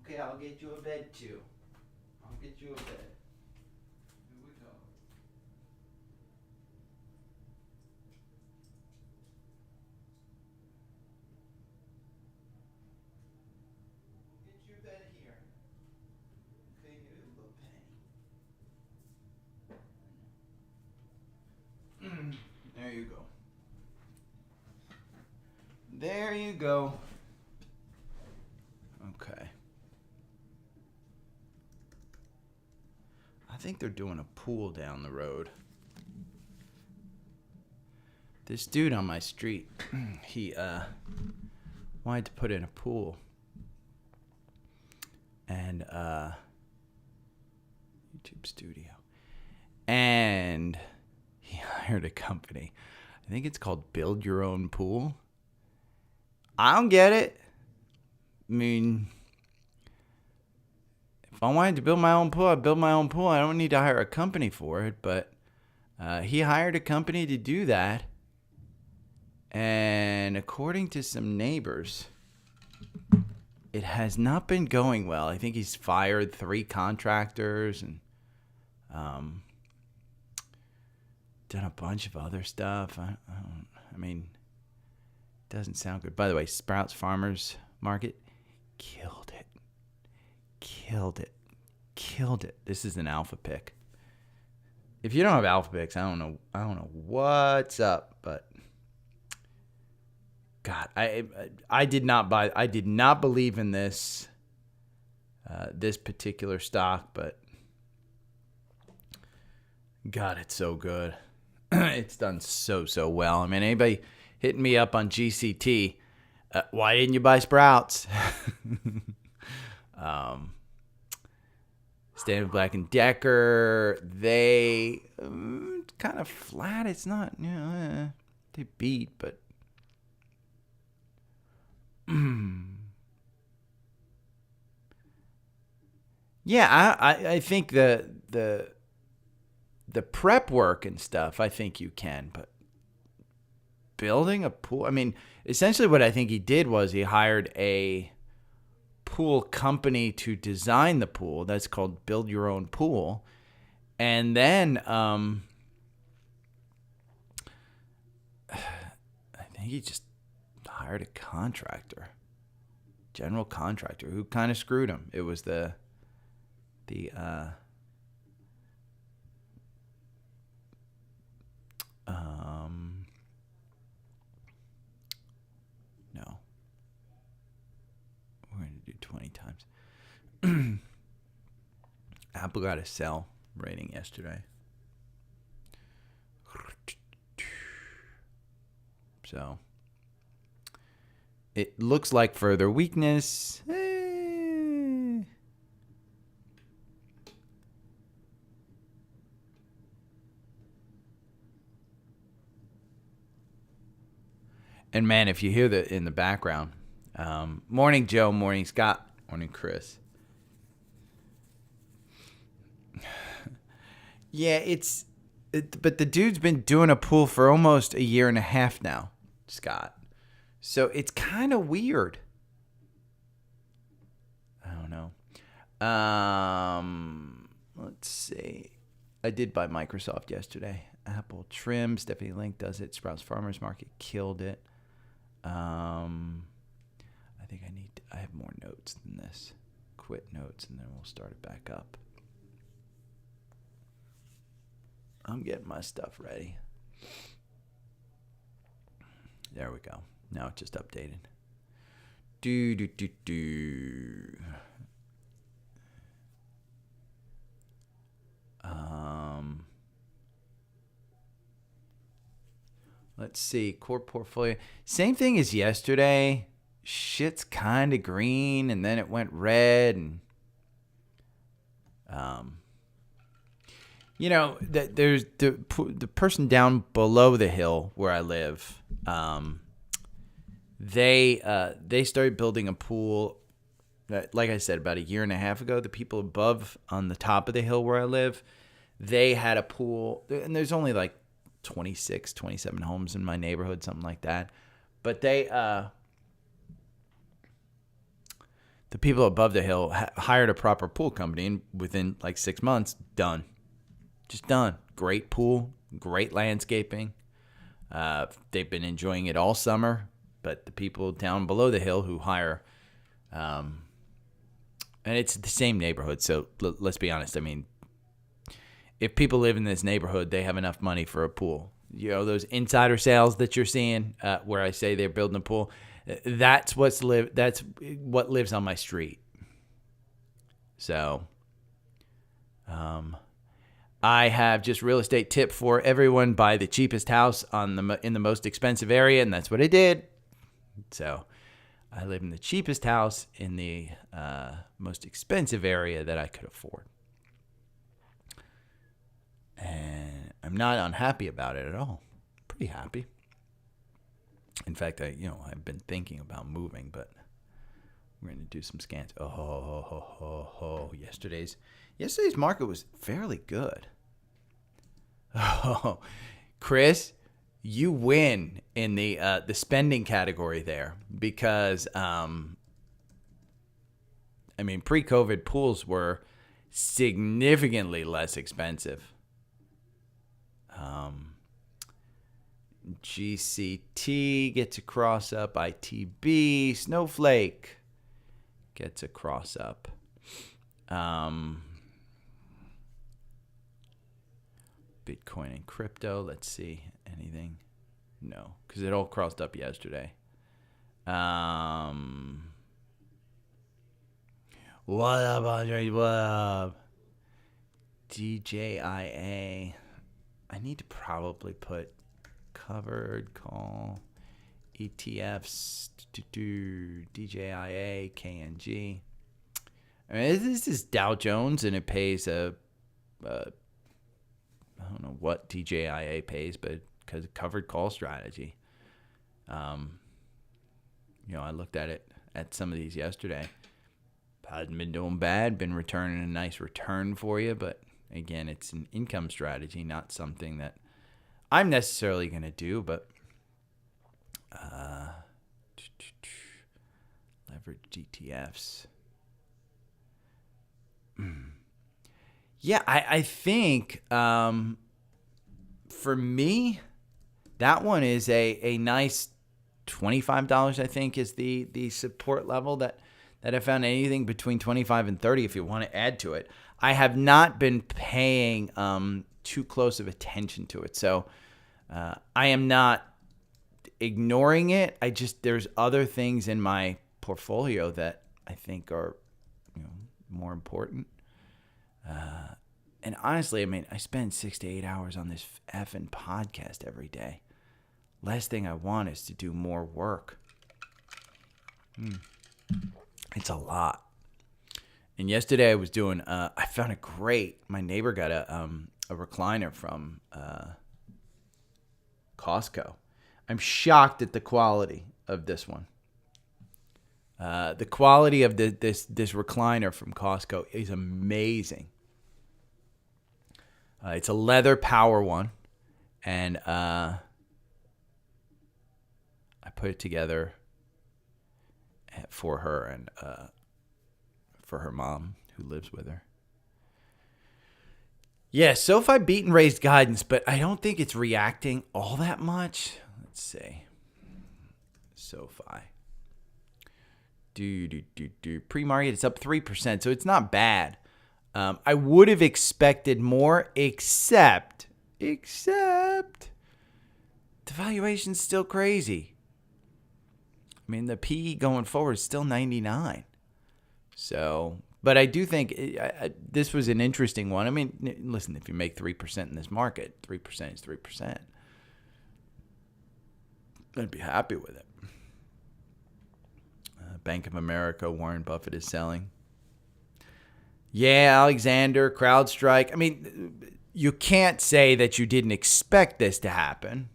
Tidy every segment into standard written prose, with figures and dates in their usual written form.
Okay, I'll get you a bed too. I'll get you a bed. Here we go. Get you a bed here. Okay, give it a little penny. There you go. There you go. Okay. I think they're doing a pool down the road. This dude on my street, he wanted to put in a pool. And YouTube studio. And he hired a company. I think it's called Build Your Own Pool. I don't get it. I mean, if I wanted to build my own pool, I'd build my own pool. I don't need to hire a company for it. But he hired a company to do that. And according to some neighbors, it has not been going well. I think he's fired 3 contractors and done a bunch of other stuff. I mean, it doesn't sound good. By the way, Sprouts Farmers Market killed it. Killed it. Killed it. This is an alpha pick. If you don't have alpha picks, I don't know what's up, but God, I did not buy. I did not believe in this this particular stock, but God, it's so good. It's done so well. I mean, anybody hitting me up on GCT, why didn't you buy Sprouts? Stanley Black & Decker, they kind of flat. It's not, they beat, but yeah, I think the prep work and stuff, I think you can, but building a pool, I mean, essentially what I think he did was he hired a pool company to design the pool. That's called Build Your Own Pool. And then I think he just hired a contractor, general contractor, who kind of screwed him. It was the no. We're going to do 20 times. Apple got a sell rating yesterday. So it looks like further weakness. And man, if you hear that in the background, morning Joe, morning Scott, morning Chris. Yeah, but the dude's been doing a pool for almost a year and a half now, Scott. So it's kind of weird. I don't know. Let's see. I did buy Microsoft yesterday. Apple trims. Stephanie Link does it. Sprouts Farmers Market killed it. I think I have more notes than this. Quit notes, and then we'll start it back up. I'm getting my stuff ready. There we go. Now it's just updated. Let's see. Core portfolio. Same thing as yesterday. Shit's kind of green, and then it went red, and there's the person down below the hill where I live. They started building a pool, like I said, about a year and a half ago. The people above on the top of the hill where I live, they had a pool, and there's only like 26, 27 homes in my neighborhood, something like that. But they The people above the hill hired a proper pool company, and within like 6 months, done. Just done. Great pool, great landscaping. They've been enjoying it all summer, but the people down below the hill who hire, and it's the same neighborhood, so let's be honest. I mean, if people live in this neighborhood, they have enough money for a pool. You know, those insider sales that you're seeing, where I say they're building a pool, that's what lives on my street. So, I have just real estate tip for everyone: buy the cheapest house in the most expensive area, and that's what I did. So, I live in the cheapest house in the most expensive area that I could afford. And I'm not unhappy about it at all. Pretty happy. In fact, I've been thinking about moving, but we're going to do some scans. Yesterday's market was fairly good. Oh, Chris, you win in the spending category there, because pre-COVID pools were significantly less expensive. GCT gets a cross up. ITB, Snowflake gets a cross up. Bitcoin and crypto. Let's see. Anything? No, because it all crossed up yesterday. What up, Andre? What up? DJIA. I need to probably put covered call ETFs to do DJIA, KNG. I mean, this is Dow Jones, and it pays I don't know what DJIA pays, but because of covered call strategy. I looked at some of these yesterday. Hasn't been doing bad, been returning a nice return for you, but again, it's an income strategy, not something that I'm necessarily going to do, but leverage ETFs. Yeah, I think for me, that one is a nice $25, I think, is the support level that I found. Anything between 25 and 30 if you want to add to it. I have not been paying too close of attention to it. So I am not ignoring it. There's other things in my portfolio that I think are more important. And honestly, I spend 6 to 8 hours on this effing podcast every day. Last thing I want is to do more work. It's a lot. And yesterday I was doing, I found it great. My neighbor got a recliner from Costco. I'm shocked at the quality of this one. The quality of this recliner from Costco is amazing. It's a leather power one, and I put it together for her and for her mom who lives with her. Yeah, SOFI beat and raised guidance, but I don't think it's reacting all that much. Let's see. SOFI. Pre-market, it's up 3%, so it's not bad. I would have expected more, except the valuation's still crazy. The PE going forward is still 99. So, but I do think this was an interesting one. Listen, if you make 3% in this market, 3% is 3%. I'd be happy with it. Bank of America, Warren Buffett is selling. Yeah, Alexander, CrowdStrike. You can't say that you didn't expect this to happen.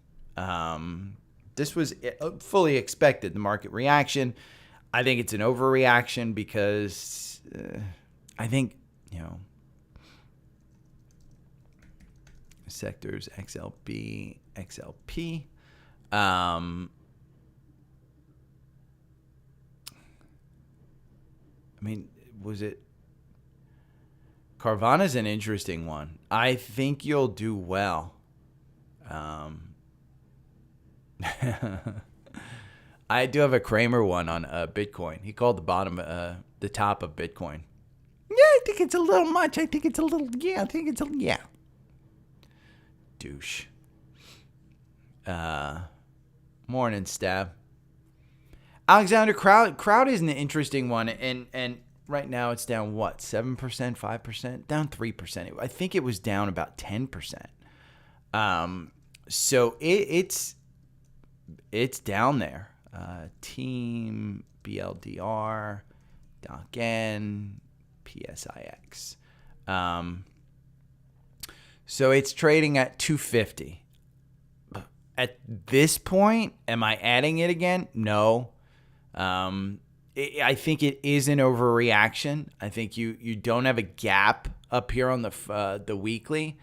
This was fully expected, the market reaction. I think it's an overreaction because I think, sectors XLP. mean, was it? Carvana's an interesting one. I think you'll do well. I do have a Kramer one on Bitcoin. He called the top of Bitcoin. Yeah, I think it's a little much. I think it's a little, yeah. Douche. Morning, Stab. Alexander, Crowd is an interesting one, and right now it's down, what, 7%, 5%? Down 3%. I think it was down about 10%. So it's down there. Team, BLDR, DOCN, PSIX. So it's trading at 250. At this point, am I adding it again? No. I think it is an overreaction. I think you don't have a gap up here on the weekly.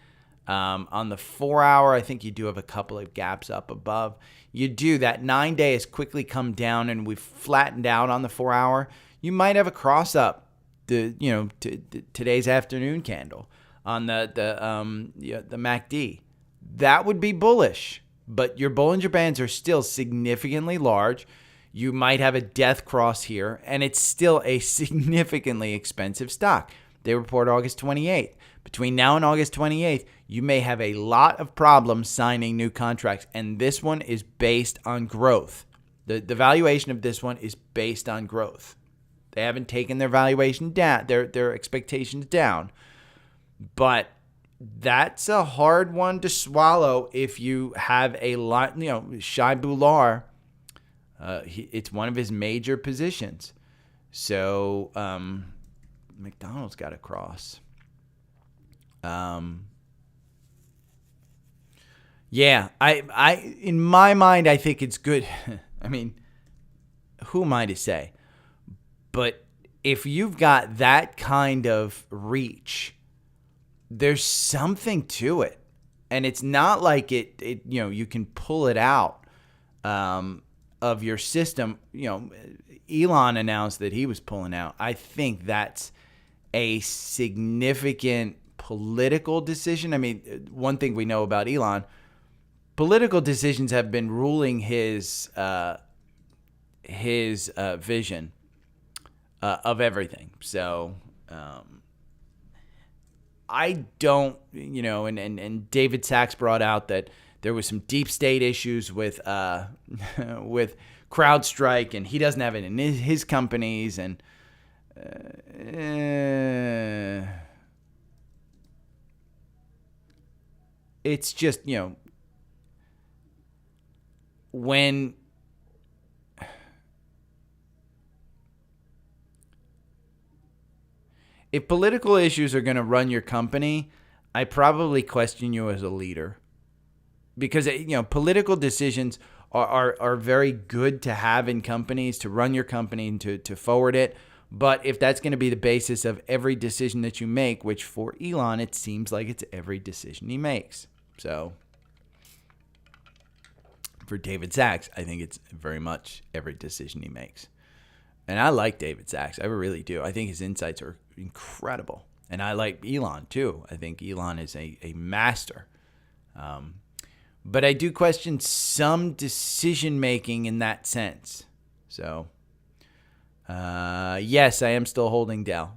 On the 4 hour, I think you do have a couple of gaps up above. You do. That 9 day has quickly come down, and we've flattened out on the 4 hour. You might have a cross up today's afternoon candle on the MACD. That would be bullish, but your Bollinger Bands are still significantly large. You might have a death cross here, and it's still a significantly expensive stock. They report August 28th. Between now and August 28th, you may have a lot of problems signing new contracts, and this one is based on growth. The valuation of this one is based on growth. They haven't taken their valuation down, their expectations down, but that's a hard one to swallow if you have a lot. Shai Bular, it's one of his major positions. So McDonald's got a cross. Yeah, I in my mind, I think it's good. I mean, who am I to say? But if you've got that kind of reach, there's something to it. And it's not like it you can pull it out of your system. Elon announced that he was pulling out. I think that's a significant political decision. I mean, one thing we know about Elon, political decisions have been ruling his vision of everything. So I don't, and David Sachs brought out that there was some deep state issues with with CrowdStrike, and he doesn't have it in his companies, and it's just, when if political issues are going to run your company, I probably question you as a leader, because political decisions are very good to have in companies, to run your company and to forward it. But if that's going to be the basis of every decision that you make, which for Elon, it seems like it's every decision he makes. So for David Sachs, I think it's very much every decision he makes. And I like David Sachs. I really do. I think his insights are incredible. And I like Elon too. I think Elon is a master. But I do question some decision making in that sense. So yes, I am still holding Dell.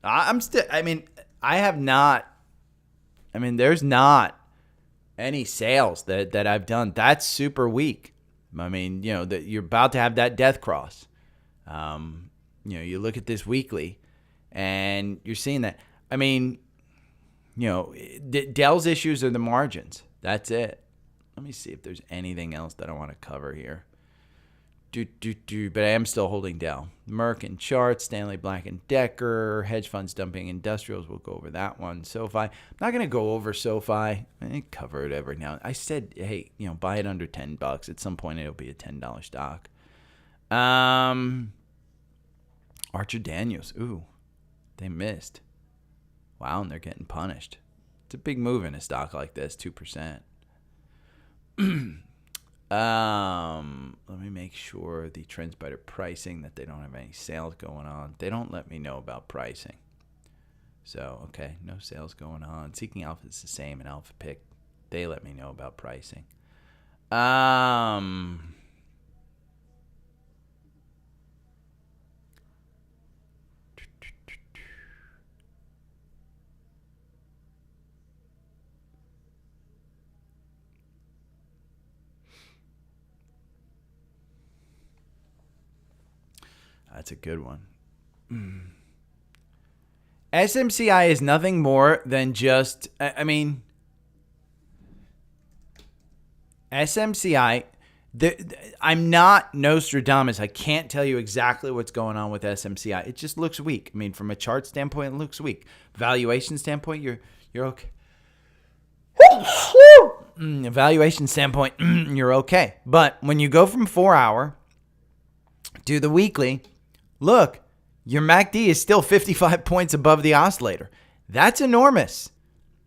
There's not any sales that I've done. That's super weak. I mean, that you're about to have that death cross. You look at this weekly and you're seeing that. I mean, Dell's issues are the margins. That's it. Let me see if there's anything else that I want to cover here. But I am still holding Dell. Merck and Charts, Stanley Black and Decker, hedge funds dumping industrials. We'll go over that one. SOFI. I'm not going to go over SOFI. I cover it every now and then. I said, hey, buy it under $10. At some point, it'll be a $10 stock. Archer Daniels. Ooh, they missed. Wow, and they're getting punished. It's a big move in a stock like this, 2%. Let me make sure the trends by their pricing that they don't have any sales going on. They don't let me know about pricing. So, okay, no sales going on. Seeking Alpha is the same, and Alpha Pick, they let me know about pricing. That's a good one. SMCI is nothing more than just, SMCI, I'm not Nostradamus. I can't tell you exactly what's going on with SMCI. It just looks weak. I mean, from a chart standpoint, it looks weak. Valuation standpoint, you're okay. Valuation standpoint, you're okay. But when you go from 4 hour to the weekly, look, your MACD is still 55 points above the oscillator. That's enormous.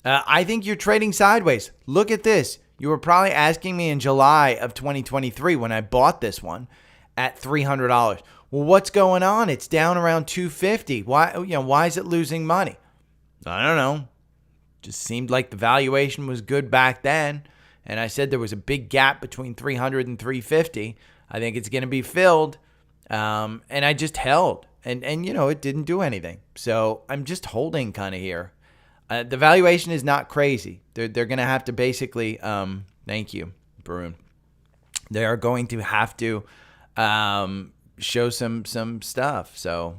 I think you're trading sideways. Look at this. You were probably asking me in July of 2023 when I bought this one at $300. Well, what's going on? It's down around $250. Why is it losing money? I don't know. Just seemed like the valuation was good back then. And I said there was a big gap between 300 and 350. I think it's going to be filled. And I just held. And it didn't do anything. So I'm just holding kind of here. The valuation is not crazy. They're going to have to basically, thank you, Barun. They are going to have to show some stuff. So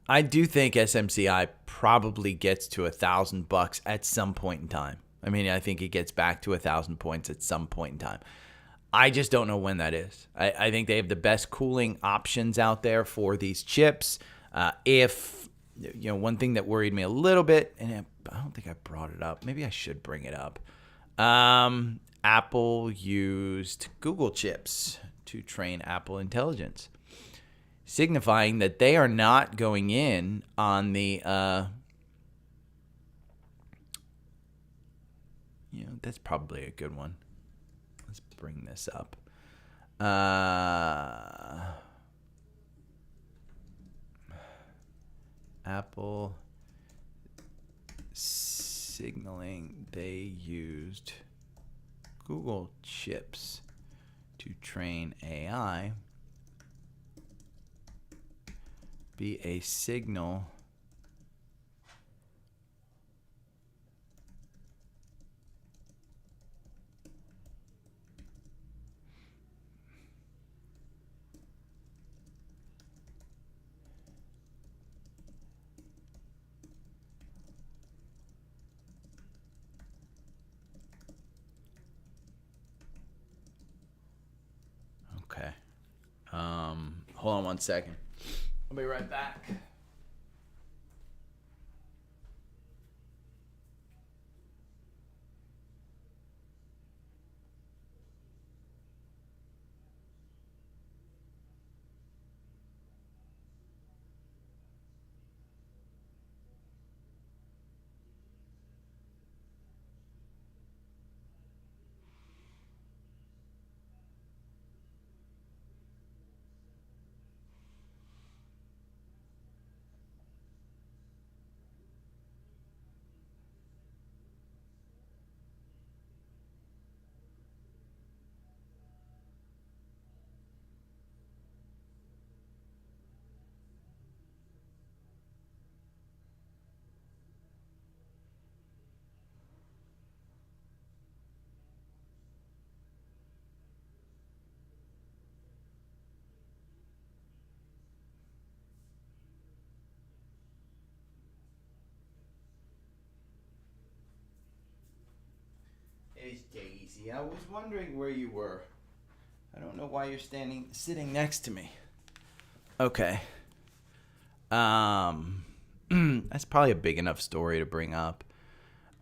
I do think SMCI probably gets to $1,000 at some point in time. I mean, I think it gets back to 1,000 points at some point in time. I just don't know when that is. I think they have the best cooling options out there for these chips. One thing that worried me a little bit, and I don't think I brought it up. Maybe I should bring it up. Apple used Google chips to train Apple Intelligence, signifying that they are not going in on the, that's probably a good one. Let's bring this up. Apple signaling they used Google chips to train AI be a signal Okay. Hold on 1 second. I'll be right back. It's Daisy. I was wondering where you were. I don't know why you're sitting next to me. Okay. That's probably a big enough story to bring up.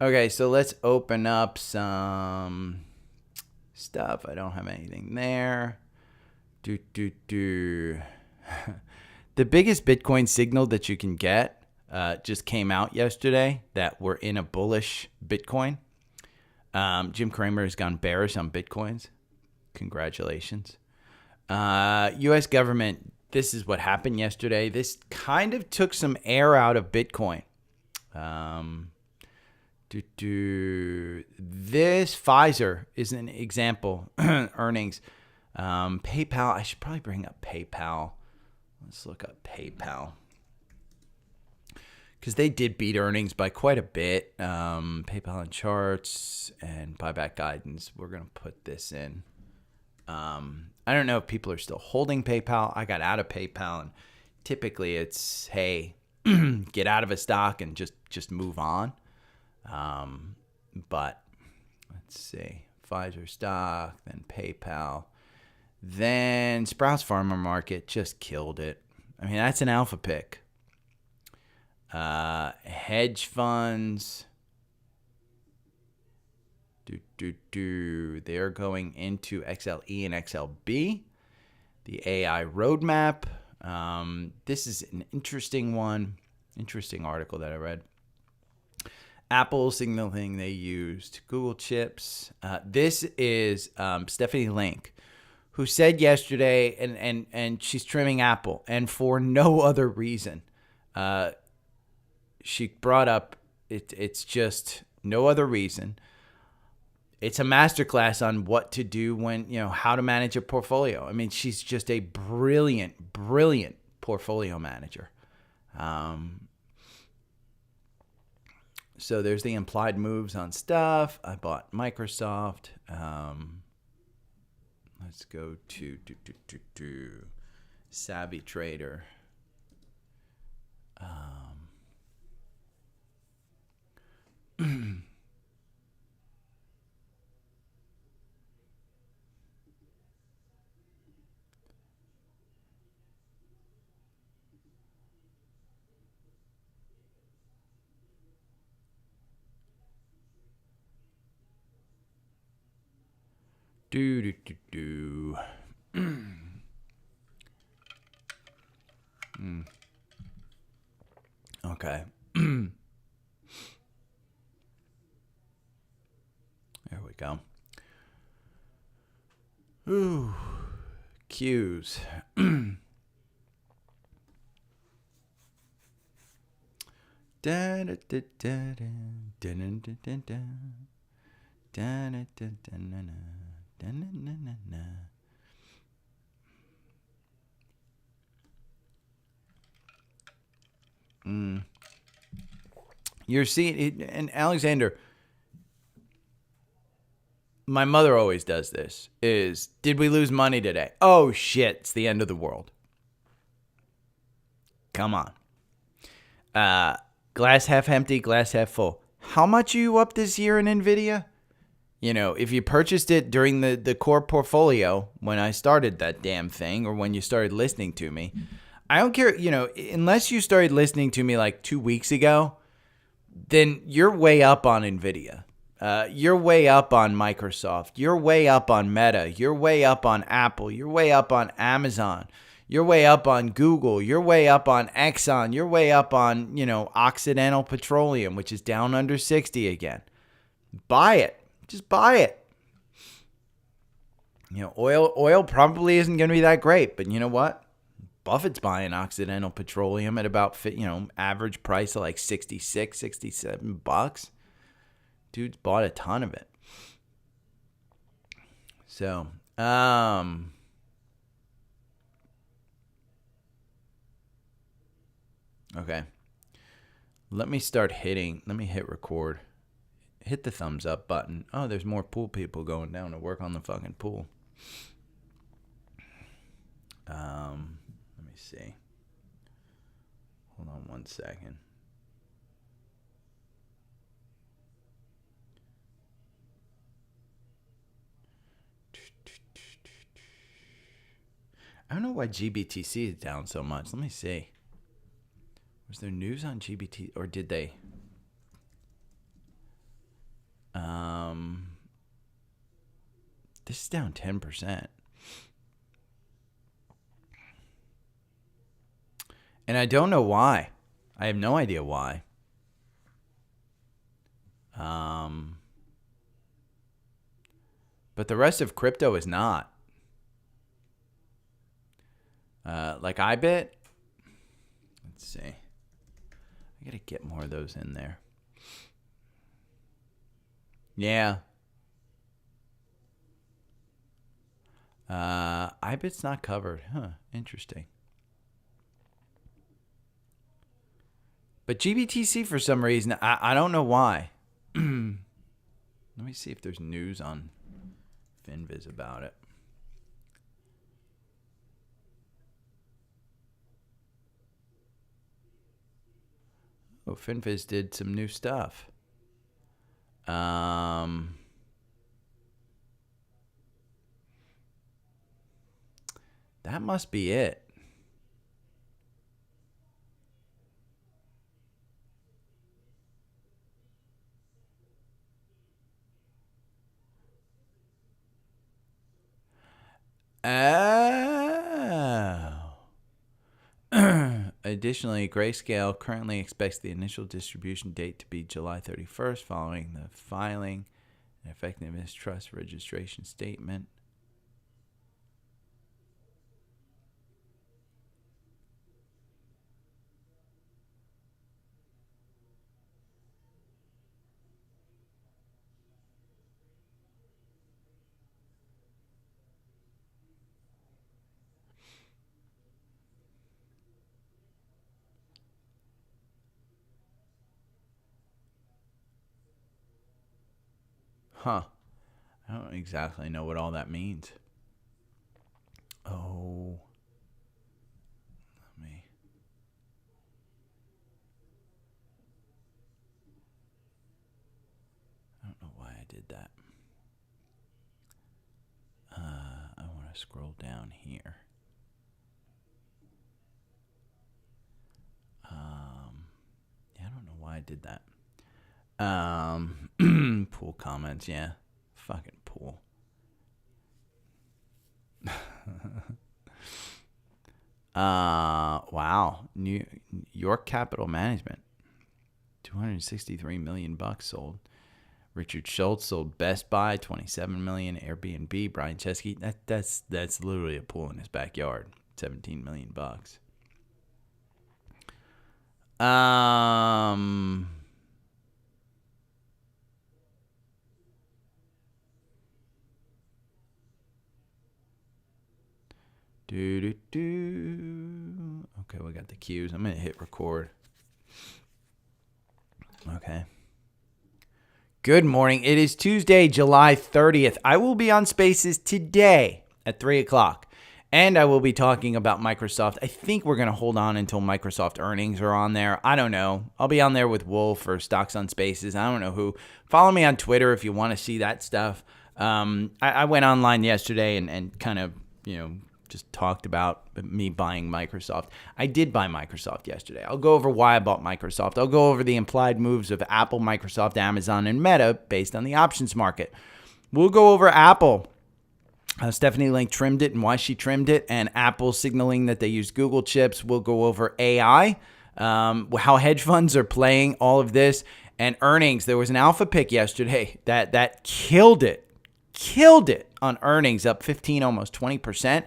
Okay, so let's open up some stuff. I don't have anything there. The biggest Bitcoin signal that you can get just came out yesterday that we're in a bullish Bitcoin. Jim Cramer has gone bearish on Bitcoins. Congratulations. U.S. government, this is what happened yesterday. This kind of took some air out of Bitcoin. This Pfizer is an example. Earnings. PayPal. I should probably bring up PayPal. Let's look up PayPal. Because they did beat earnings by quite a bit. PayPal and charts and buyback guidance. We're going to put this in. I don't know if people are still holding PayPal. I got out of PayPal, and typically it's, hey, get out of a stock and just move on. But let's see. Pfizer stock, then PayPal. Then Sprouts Farmer Market just killed it. I mean, that's an alpha pick. Hedge funds. They're going into XLE and XLB. The AI roadmap. This is an interesting one. Interesting article that I read. Apple signaling they used Google chips. This is Stephanie Link, who said yesterday, and she's trimming Apple, and for no other reason. She brought up it's just no other reason. It's a masterclass on what to do when, how to manage a portfolio. I mean, she's just a brilliant portfolio manager. So there's the implied moves on stuff. I bought Microsoft. Let's go to Savvy Trader. Okay. There we go. Ooh, Qs. You're seeing it, and Alexander, my mother always does this, is, did we lose money today? Oh shit, it's the end of the world. Come on. Glass half empty, glass half full. How much are you up this year in NVIDIA? If you purchased it during the core portfolio when I started that damn thing, or when you started listening to me, I don't care, unless you started listening to me like 2 weeks ago, then you're way up on NVIDIA. You're way up on Microsoft. You're way up on Meta. You're way up on Apple. You're way up on Amazon. You're way up on Google. You're way up on Exxon. You're way up on, Occidental Petroleum, which is down under 60 again. Buy it. Just buy it. Oil probably isn't going to be that great, but you know what? Buffett's buying Occidental Petroleum at about, average price of like 66, 67 bucks. Dude's bought a ton of it. So, okay. Let me hit record. Hit the thumbs up button. Oh, there's more pool people going down to work on the fucking pool. Let me see. Hold on 1 second. I don't know why GBTC is down so much. Let me see. Was there news on GBT, or did they? This is down 10%. And I don't know why. I have no idea why. But the rest of crypto is not. Like IBIT. Let's see. I gotta get more of those in there. Yeah. IBIT's not covered. Huh. Interesting. But GBTC, for some reason, I don't know why. Let me see if there's news on FinViz about it. Oh, FinViz did some new stuff. That must be it. Oh. Additionally, Grayscale currently expects the initial distribution date to be July 31st following the filing and effectiveness trust registration statement. Huh. I don't exactly know what all that means. Oh. Let me. I don't know why I did that. I want to scroll down here. Yeah, I don't know why I did that. Pool comments, yeah. Fucking pool. Wow. New York Capital Management. $263 million sold. Richard Schultz sold Best Buy, $27 million. Airbnb, Brian Chesky. That's literally a pool in his backyard. $17 million. Okay, we got the cues. I'm gonna hit record. Okay. Good morning. It is Tuesday, July 30th. I will be on Spaces today at 3 o'clock, and I will be talking about Microsoft. I think we're going to hold on until Microsoft earnings are on there. I don't know. I'll be on there with Wolf or Stocks on Spaces. I don't know who. Follow me on Twitter if you want to see that stuff. I went online yesterday and kind of, just talked about me buying Microsoft. I did buy Microsoft yesterday. I'll go over why I bought Microsoft. I'll go over the implied moves of Apple, Microsoft, Amazon, and Meta based on the options market. We'll go over Apple. Stephanie Link trimmed it and why she trimmed it, and Apple signaling that they use Google chips. We'll go over AI, how hedge funds are playing all of this, and earnings. There was an alpha pick yesterday that killed it on earnings, up 15, almost 20%.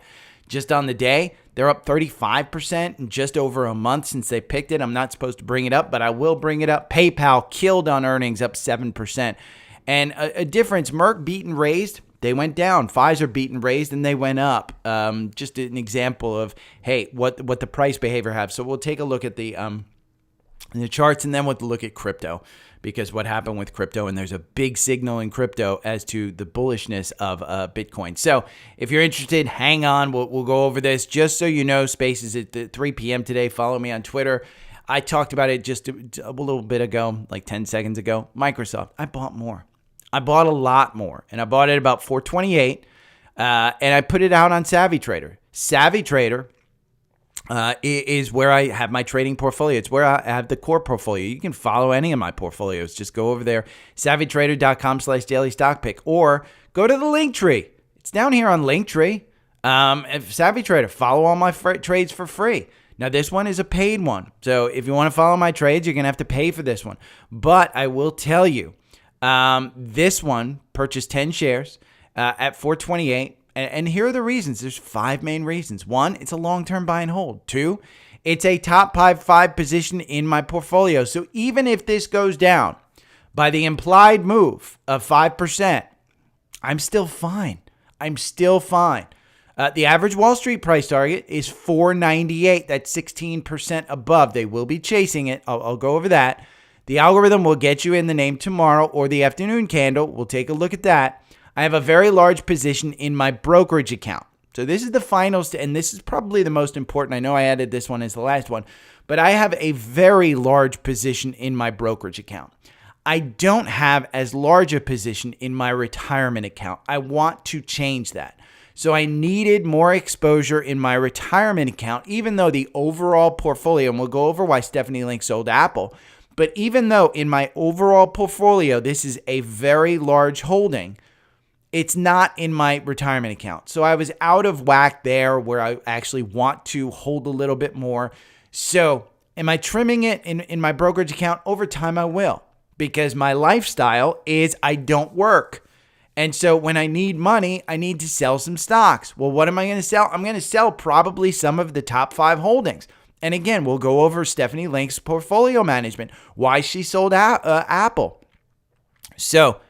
Just on the day, they're up 35% in just over a month since they picked it. I'm not supposed to bring it up, but I will bring it up. PayPal killed on earnings, up 7%. And a difference, Merck beat and raised, they went down. Pfizer beat and raised, and they went up. Just an example of, hey, what the price behavior have. So we'll take a look at the charts, and then we'll look at crypto, because what happened with crypto, and there's a big signal in crypto as to the bullishness of Bitcoin. So if you're interested, hang on. We'll go over this. Just so you know, Spaces at 3 p.m. today. Follow me on Twitter. I talked about it just a little bit ago, like 10 seconds ago. Microsoft, I bought more. I bought a lot more, and I bought it about $428, and I put it out on Savvy Trader. Savvy Trader is where I have my trading portfolio. It's where I have the core portfolio. You can follow any of my portfolios. Just go over there, savvytrader.com/daily stock pick, or go to the link tree. It's down here on Linktree. Savvy Trader, follow all my trades for free. Now, this one is a paid one. So if you want to follow my trades, you're going to have to pay for this one. But I will tell you, this one purchased 10 shares at 428. And here are the reasons. There's 5 main reasons. 1, it's a long-term buy and hold. 2, it's a top 5 position in my portfolio. So even if this goes down by the implied move of 5%, I'm still fine. I'm still fine. The average Wall Street price target is 498. That's 16% above. They will be chasing it. I'll go over that. The algorithm will get you in the name tomorrow or the afternoon candle. We'll take a look at that. I have a very large position in my brokerage account. So this is the finals, and this is probably the most important. I know I added this one as the last one, but I have a very large position in my brokerage account. I don't have as large a position in my retirement account. I want to change that. So I needed more exposure in my retirement account, even though the overall portfolio, and we'll go over why Stephanie Link sold Apple, but even though in my overall portfolio, this is a very large holding, it's not in my retirement account. So I was out of whack there where I actually want to hold a little bit more. So am I trimming it in my brokerage account? Over time, I will, because my lifestyle is I don't work. And so when I need money, I need to sell some stocks. Well, what am I going to sell? I'm going to sell probably some of the top 5 holdings. And again, we'll go over Stephanie Link's portfolio management, why she sold Apple. So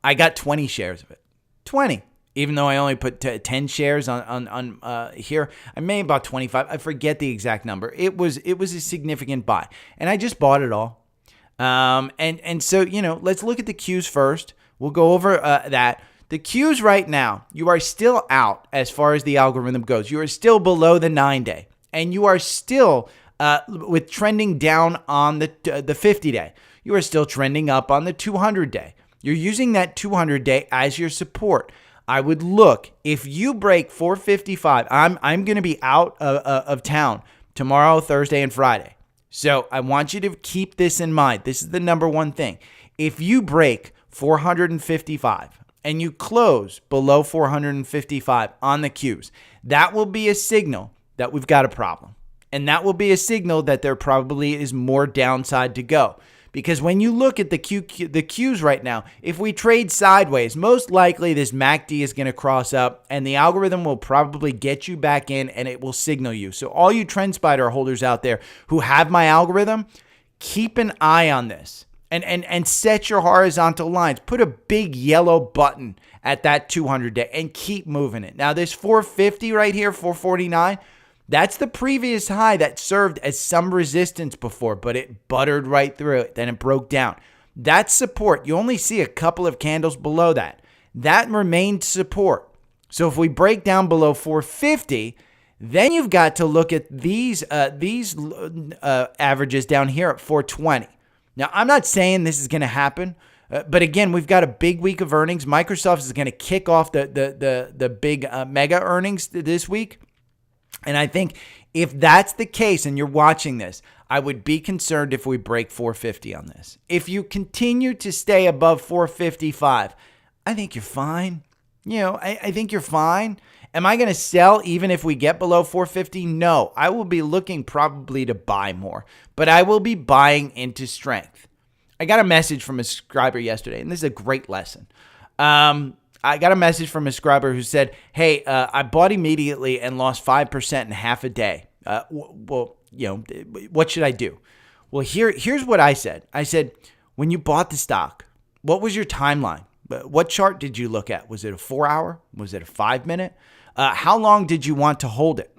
I got 20 shares of it. 20, even though I only put 10 shares on here. I made about 25. I forget the exact number. It was a significant buy, and I just bought it all. And so, let's look at the Qs first. We'll go over that. The Qs right now, you are still out as far as the algorithm goes. You are still below the 9-day, and you are still with trending down on the 50-day. You are still trending up on the 200-day. You're using that 200-day as your support. I would look, if you break 455, I'm going to be out of town tomorrow, Thursday, and Friday. So I want you to keep this in mind. This is the number one thing. If you break 455 and you close below 455 on the Qs, that will be a signal that we've got a problem. And that will be a signal that there probably is more downside to go. Because when you look at the Qs right now, if we trade sideways, most likely this MACD is going to cross up and the algorithm will probably get you back in and it will signal you. So all you TrendSpider holders out there who have my algorithm, keep an eye on this and set your horizontal lines. Put a big yellow button at that 200-day and keep moving it. Now this 450 right here, 449, that's the previous high that served as some resistance before, but it buttered right through it. Then it broke down. That's support. You only see a couple of candles below that. That remained support. So if we break down below 450, then you've got to look at these averages down here at 420. Now, I'm not saying this is going to happen, but again, we've got a big week of earnings. Microsoft is going to kick off the big mega earnings this week. And I think if that's the case and you're watching this, I would be concerned if we break 450 on this. If you continue to stay above 455, I think you're fine. I think you're fine. Am I going to sell even if we get below 450? No, I will be looking probably to buy more, but I will be buying into strength. I got a message from a subscriber yesterday, and this is a great lesson. I got a message from a subscriber who said, hey, I bought immediately and lost 5% in half a day. What should I do? Well, here's what I said. I said, when you bought the stock, what was your timeline? What chart did you look at? Was it a 4-hour? Was it a 5-minute? How long did you want to hold it?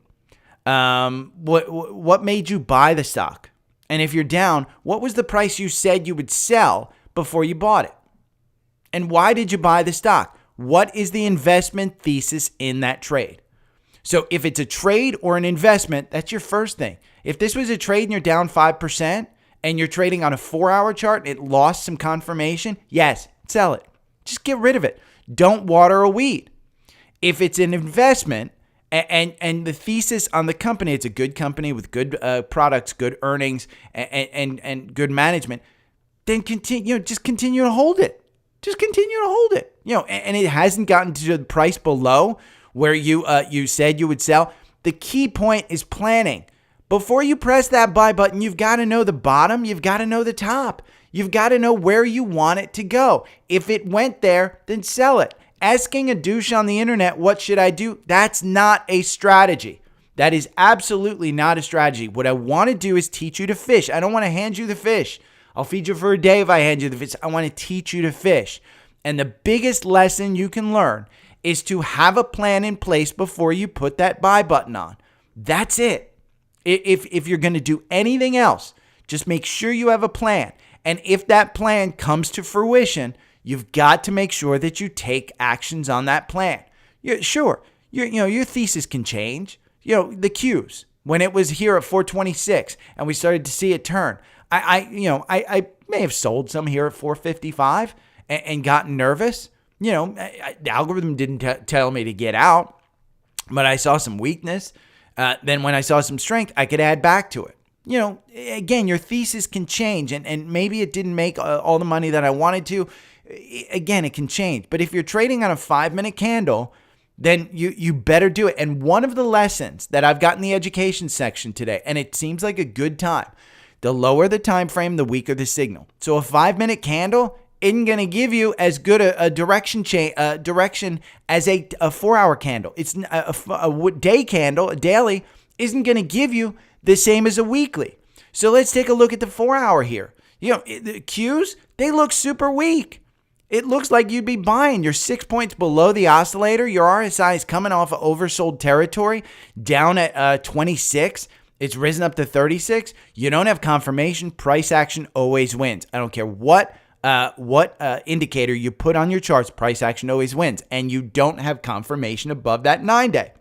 What made you buy the stock? And if you're down, what was the price you said you would sell before you bought it? And why did you buy the stock? What is the investment thesis in that trade? So if it's a trade or an investment, that's your first thing. If this was a trade and you're down 5% and you're trading on a 4-hour chart and it lost some confirmation, yes, sell it. Just get rid of it. Don't water a weed. If it's an investment and the thesis on the company, it's a good company with good products, good earnings, and good management, then just continue to hold it. Just continue to hold it. And it hasn't gotten to the price below where you said you would sell. The key point is planning. Before you press that buy button, you've got to know the bottom. You've got to know the top. You've got to know where you want it to go. If it went there, then sell it. Asking a douche on the internet, what should I do? That's not a strategy. That is absolutely not a strategy. What I want to do is teach you to fish. I don't want to hand you the fish. I'll feed you for a day if I hand you the fish. I want to teach you to fish. And the biggest lesson you can learn is to have a plan in place before you put that buy button on. That's it. If you're going to do anything else, just make sure you have a plan. And if that plan comes to fruition, you've got to make sure that you take actions on that plan. Sure, your thesis can change. The Qs, when it was here at 426 and we started to see it turn, I may have sold some here at 455 and gotten nervous. The algorithm didn't tell me to get out, but I saw some weakness. Then when I saw some strength, I could add back to it. Again, your thesis can change, and maybe it didn't make all the money that I wanted to. Again, it can change. But if you're trading on a 5-minute candle, then you better do it. And one of the lessons that I've got in the education section today, and it seems like a good time, the lower the time frame, the weaker the signal. So a 5-minute candle isn't going to give you as good a direction as a 4-hour candle. It's a day candle, a daily, isn't going to give you the same as a weekly. So let's take a look at the 4-hour here. The Qs, they look super weak. It looks like you'd be buying. You're 6 points below the oscillator. Your RSI is coming off of oversold territory, down at 26. It's risen up to 36. You don't have confirmation. Price action always wins. I don't care what indicator you put on your charts, price action always wins. And you don't have confirmation above that 9-day.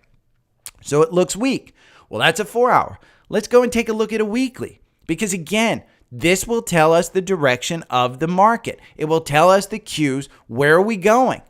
So it looks weak. Well, that's a 4-hour. Let's go and take a look at a weekly. Because again, this will tell us the direction of the market. It will tell us the cues. Where are we going?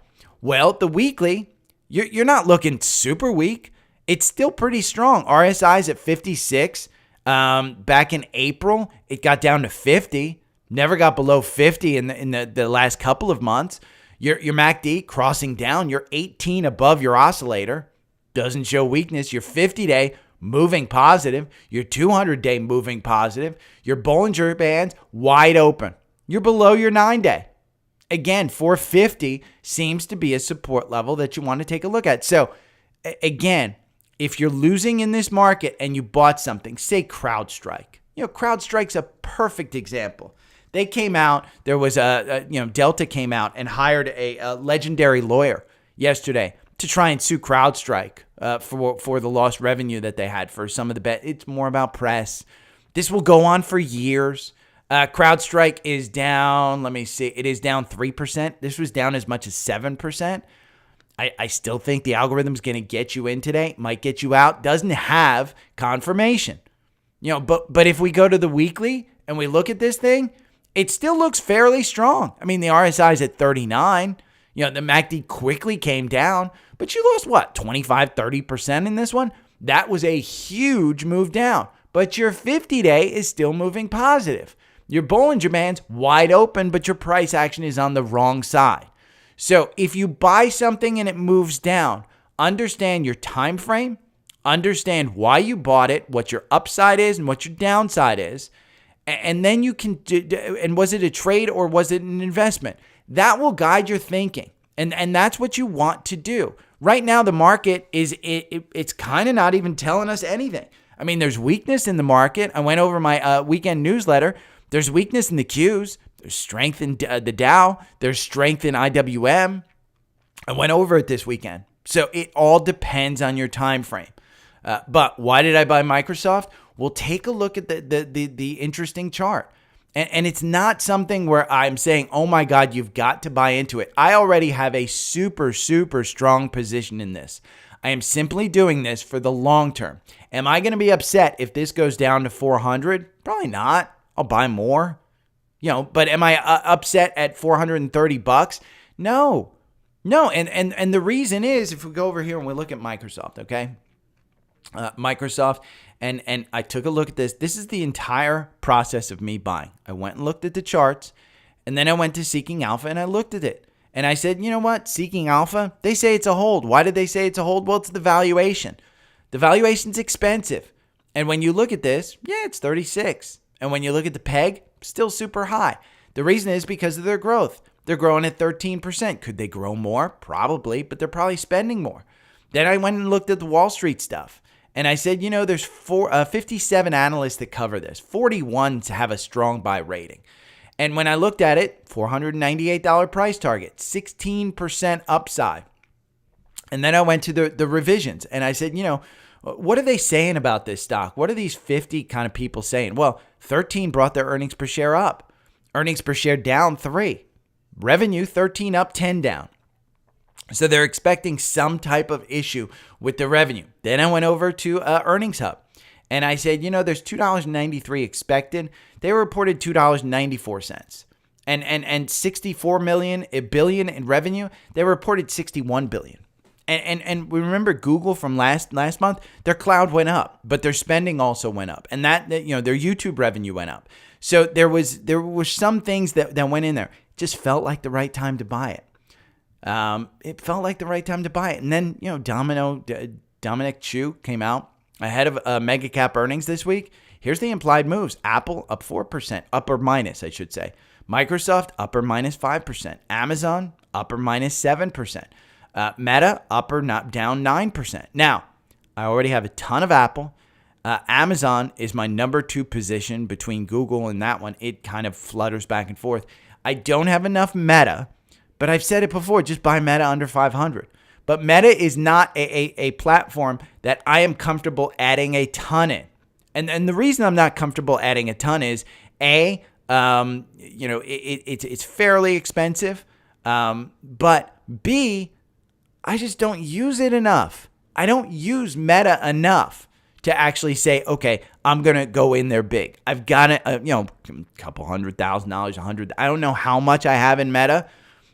Well, the weekly, you're not looking super weak. It's still pretty strong. RSI is at 56. Back in April, it got down to 50. Never got below 50 in the last couple of months. Your MACD crossing down. You're 18 above your oscillator. Doesn't show weakness. Your 50-day moving positive. Your 200-day moving positive. Your Bollinger Bands wide open. You're below your 9-day. Again, 450 seems to be a support level that you want to take a look at. So again, if you're losing in this market and you bought something, say CrowdStrike. CrowdStrike's a perfect example. They came out, there was Delta came out and hired a legendary lawyer yesterday to try and sue CrowdStrike for the lost revenue that they had for some of the bet. It's more about press. This will go on for years. CrowdStrike is down, let me see, it is down 3%. This was down as much as 7%. I still think the algorithm's going to get you in today, might get you out, doesn't have confirmation. But if we go to the weekly and we look at this thing, it still looks fairly strong. I mean, the RSI is at 39. The MACD quickly came down, but you lost what, 25, 30% in this one? That was a huge move down. But your 50-day is still moving positive. Your Bollinger Band's wide open, but your price action is on the wrong side. So if you buy something and it moves down, understand your time frame, understand why you bought it, what your upside is and what your downside is, and then you can and was it a trade or was it an investment? That will guide your thinking, and that's what you want to do. Right now, the market it's kind of not even telling us anything. I mean, there's weakness in the market. I went over my weekend newsletter. There's weakness in the Qs. There's strength in the Dow. There's strength in IWM. I went over it this weekend. So it all depends on your time frame. But why did I buy Microsoft? Well, take a look at the interesting chart. And it's not something where I'm saying, oh my God, you've got to buy into it. I already have a super, super strong position in this. I am simply doing this for the long term. Am I going to be upset if this goes down to 400? Probably not. I'll buy more. But am I upset at $430? No. And the reason is, if we go over here and we look at Microsoft, okay? Microsoft, and I took a look at this. This is the entire process of me buying. I went and looked at the charts, and then I went to Seeking Alpha, and I looked at it. And I said, you know what? Seeking Alpha, they say it's a hold. Why did they say it's a hold? Well, it's the valuation. The valuation's expensive. And when you look at this, yeah, it's 36. And when you look at the PEG, still super high. The reason is because of their growth. They're growing at 13%. Could they grow more? Probably, but they're probably spending more. Then I went and looked at the Wall Street stuff. And I said, there's 57 analysts that cover this, 41 to have a strong buy rating. And when I looked at it, $498 price target, 16% upside. And then I went to the revisions and I said, what are they saying about this stock? What are these 50 kind of people saying? Well, 13 brought their earnings per share up. Earnings per share down 3. Revenue 13 up, 10 down. So they're expecting some type of issue with the revenue. Then I went over to Earnings Hub and I said, there's $2.93 expected. They reported $2.94. And 64 billion in revenue, they reported 61 billion. And we remember Google from last month, their cloud went up, but their spending also went up. And that their YouTube revenue went up. So there were some things that went in there. It just felt like the right time to buy it. It felt like the right time to buy it. And then, Dominic Chu came out ahead of mega cap earnings this week. Here's the implied moves. Apple up 4%, up or minus, I should say. Microsoft up or minus 5%. Amazon up or minus 7%. Meta up or not down 9%. Now, I already have a ton of Apple. Amazon is my number 2 position between Google and that one. It kind of flutters back and forth. I don't have enough Meta, but I've said it before, just buy Meta under 500. But Meta is not a platform that I am comfortable adding a ton in. And the reason I'm not comfortable adding a ton is, it's fairly expensive. But B, I just don't use it enough. I don't use Meta enough to actually say, okay, I'm going to go in there big. I've got a couple $100,000, $100. I don't know how much I have in Meta,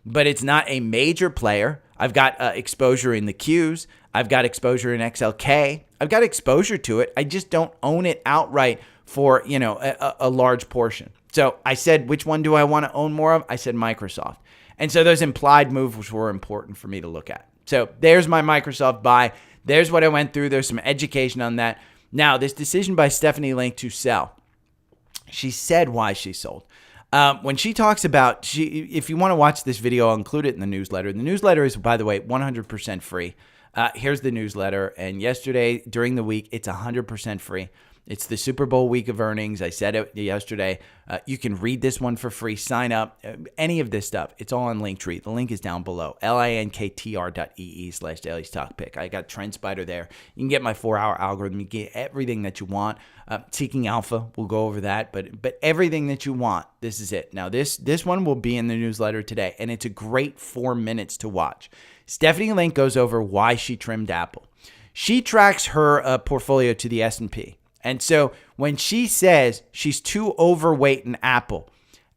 but it's not a major player. I've got exposure in the Qs. I've got exposure in XLK. I've got exposure to it. I just don't own it outright for, a large portion. So I said, which one do I want to own more of? I said Microsoft. And so those implied moves were important for me to look at. So there's my Microsoft buy. There's what I went through. There's some education on that. Now, this decision by Stephanie Link to sell. She said why she sold. When she talks about, if you want to watch this video, I'll include it in the newsletter. The newsletter is, by the way, 100% free. Here's the newsletter. And yesterday, during the week, it's 100% free. It's the Super Bowl week of earnings. I said it yesterday. You can read this one for free. Sign up. Any of this stuff. It's all on Linktree. The link is down below. linktr.ee/dailystockpick. I got TrendSpider there. You can get my 4-hour algorithm. You get everything that you want. Seeking Alpha, we'll go over that. But everything that you want, this is it. Now, this one will be in the newsletter today, and it's a great 4 minutes to watch. Stephanie Link goes over why she trimmed Apple. She tracks her portfolio to the S&P. And so when she says she's too overweight in Apple,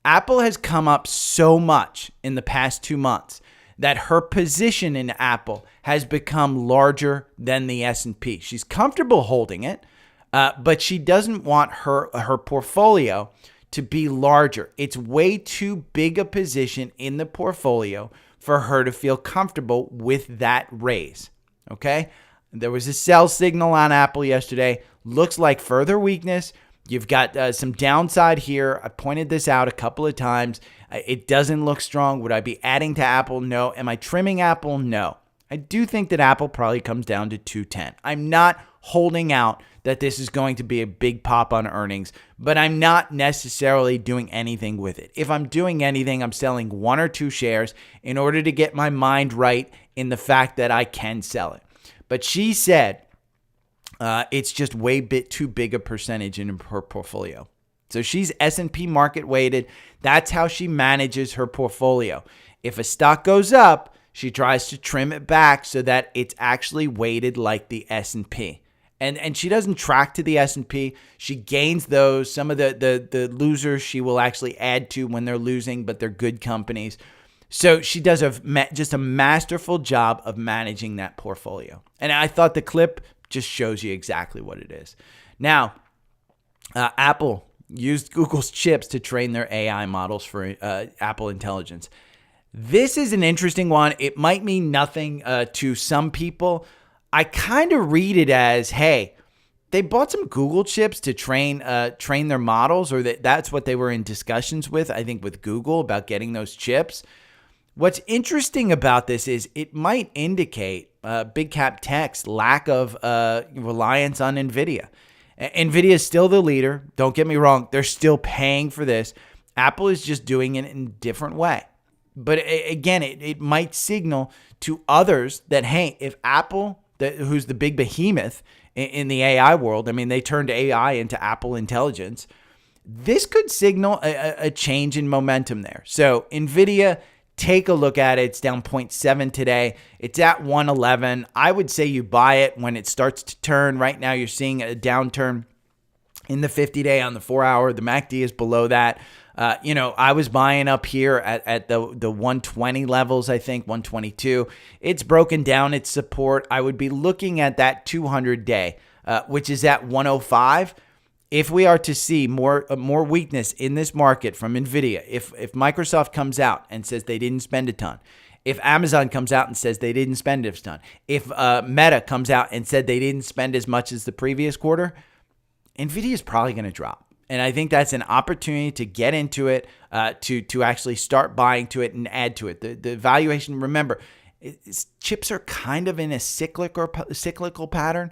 Apple has come up so much in the past 2 months that her position in Apple has become larger than the S&P. She's comfortable holding it, but she doesn't want her portfolio to be larger. It's way too big a position in the portfolio for her to feel comfortable with that raise. Okay? There was a sell signal on Apple yesterday. Looks like further weakness. You've got some downside here. I pointed this out a couple of times. It doesn't look strong. Would I be adding to Apple? No. Am I trimming Apple? No. I do think that Apple probably comes down to 210. I'm not holding out that this is going to be a big pop on earnings, but I'm not necessarily doing anything with it. If I'm doing anything, I'm selling 1 or 2 shares in order to get my mind right in the fact that I can sell it. But she said it's just too big a percentage in her portfolio. So she's S&P market weighted. That's how she manages her portfolio. If a stock goes up, she tries to trim it back so that it's actually weighted like the S&P. And she doesn't track to the S&P. She gains those. Some of the losers she will actually add to when they're losing, but they're good companies. So she does just a masterful job of managing that portfolio. And I thought the clip just shows you exactly what it is. Now, Apple used Google's chips to train their AI models for Apple Intelligence. This is an interesting one. It might mean nothing to some people. I kind of read it as, hey, they bought some Google chips to train their models, or that's what they were in discussions with, I think, with Google about getting those chips. What's interesting about this is it might indicate big cap tech's lack of reliance on NVIDIA. NVIDIA is still the leader. Don't get me wrong. They're still paying for this. Apple is just doing it in a different way. But again, it might signal to others that, hey, if Apple, who's the big behemoth in the AI world, I mean, they turned AI into Apple Intelligence, this could signal a change in momentum there. So NVIDIA, take a look at it. It's down 0.7 today. It's at 111. I would say you buy it when it starts to turn. Right now, you're seeing a downturn in the 50-day on the 4-hour. The MACD is below that. I was buying up here at the 120 levels, I think, 122. It's broken down its support. I would be looking at that 200-day, which is at 105. If we are to see more weakness in this market from NVIDIA, if Microsoft comes out and says they didn't spend a ton, if Amazon comes out and says they didn't spend a ton, if Meta comes out and said they didn't spend as much as the previous quarter, NVIDIA is probably going to drop. And I think that's an opportunity to get into it, to actually start buying to it and add to it. The valuation, remember, chips are kind of in a cyclical pattern.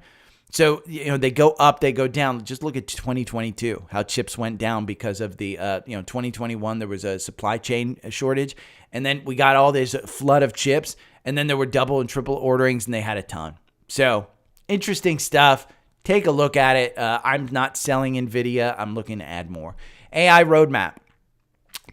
So, they go up, they go down. Just look at 2022, how chips went down because of the, 2021, there was a supply chain shortage. And then we got all this flood of chips. And then there were double and triple orderings, and they had a ton. So, interesting stuff. Take a look at it. I'm not selling NVIDIA. I'm looking to add more. AI roadmap.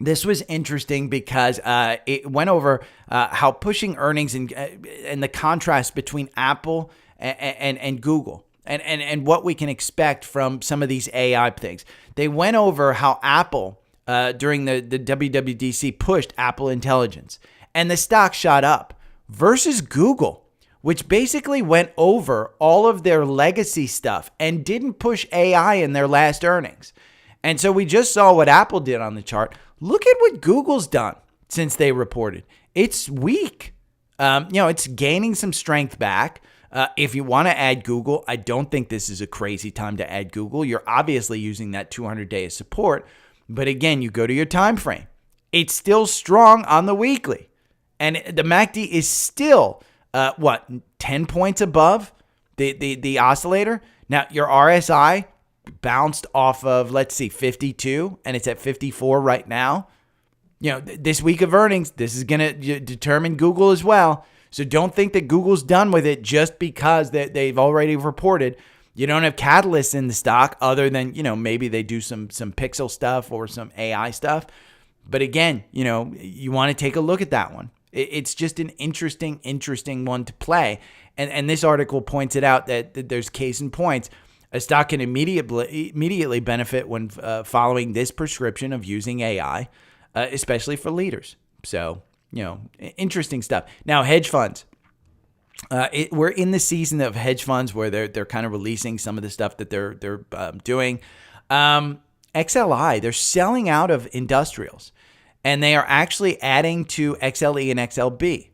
This was interesting because it went over how pushing earnings and the contrast between Apple and Google. And what we can expect from some of these AI things. They went over how Apple, during the WWDC, pushed Apple Intelligence. And the stock shot up versus Google, which basically went over all of their legacy stuff and didn't push AI in their last earnings. And so we just saw what Apple did on the chart. Look at what Google's done since they reported. It's weak. It's gaining some strength back. If you want to add Google, I don't think this is a crazy time to add Google. You're obviously using that 200-day of support. But again, you go to your time frame. It's still strong on the weekly. And the MACD is still, 10 points above the oscillator? Now, your RSI bounced off of, 52, and it's at 54 right now. This week of earnings, this is going to determine Google as well. So don't think that Google's done with it just because they've already reported. You don't have catalysts in the stock other than, maybe they do some pixel stuff or some AI stuff. But again, you want to take a look at that one. It's just an interesting one to play. And this article points it out that there's case in points. A stock can immediately benefit when following this prescription of using AI, especially for leaders. So, interesting stuff. Now, hedge funds. We're in the season of hedge funds where they're kind of releasing some of the stuff that they're doing. XLI, they're selling out of industrials, and they are actually adding to XLE and XLB.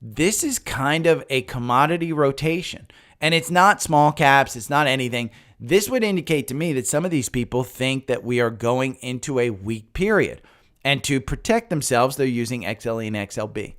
This is kind of a commodity rotation, and it's not small caps. It's not anything. This would indicate to me that some of these people think that we are going into a weak period. And to protect themselves, they're using XLE and XLB.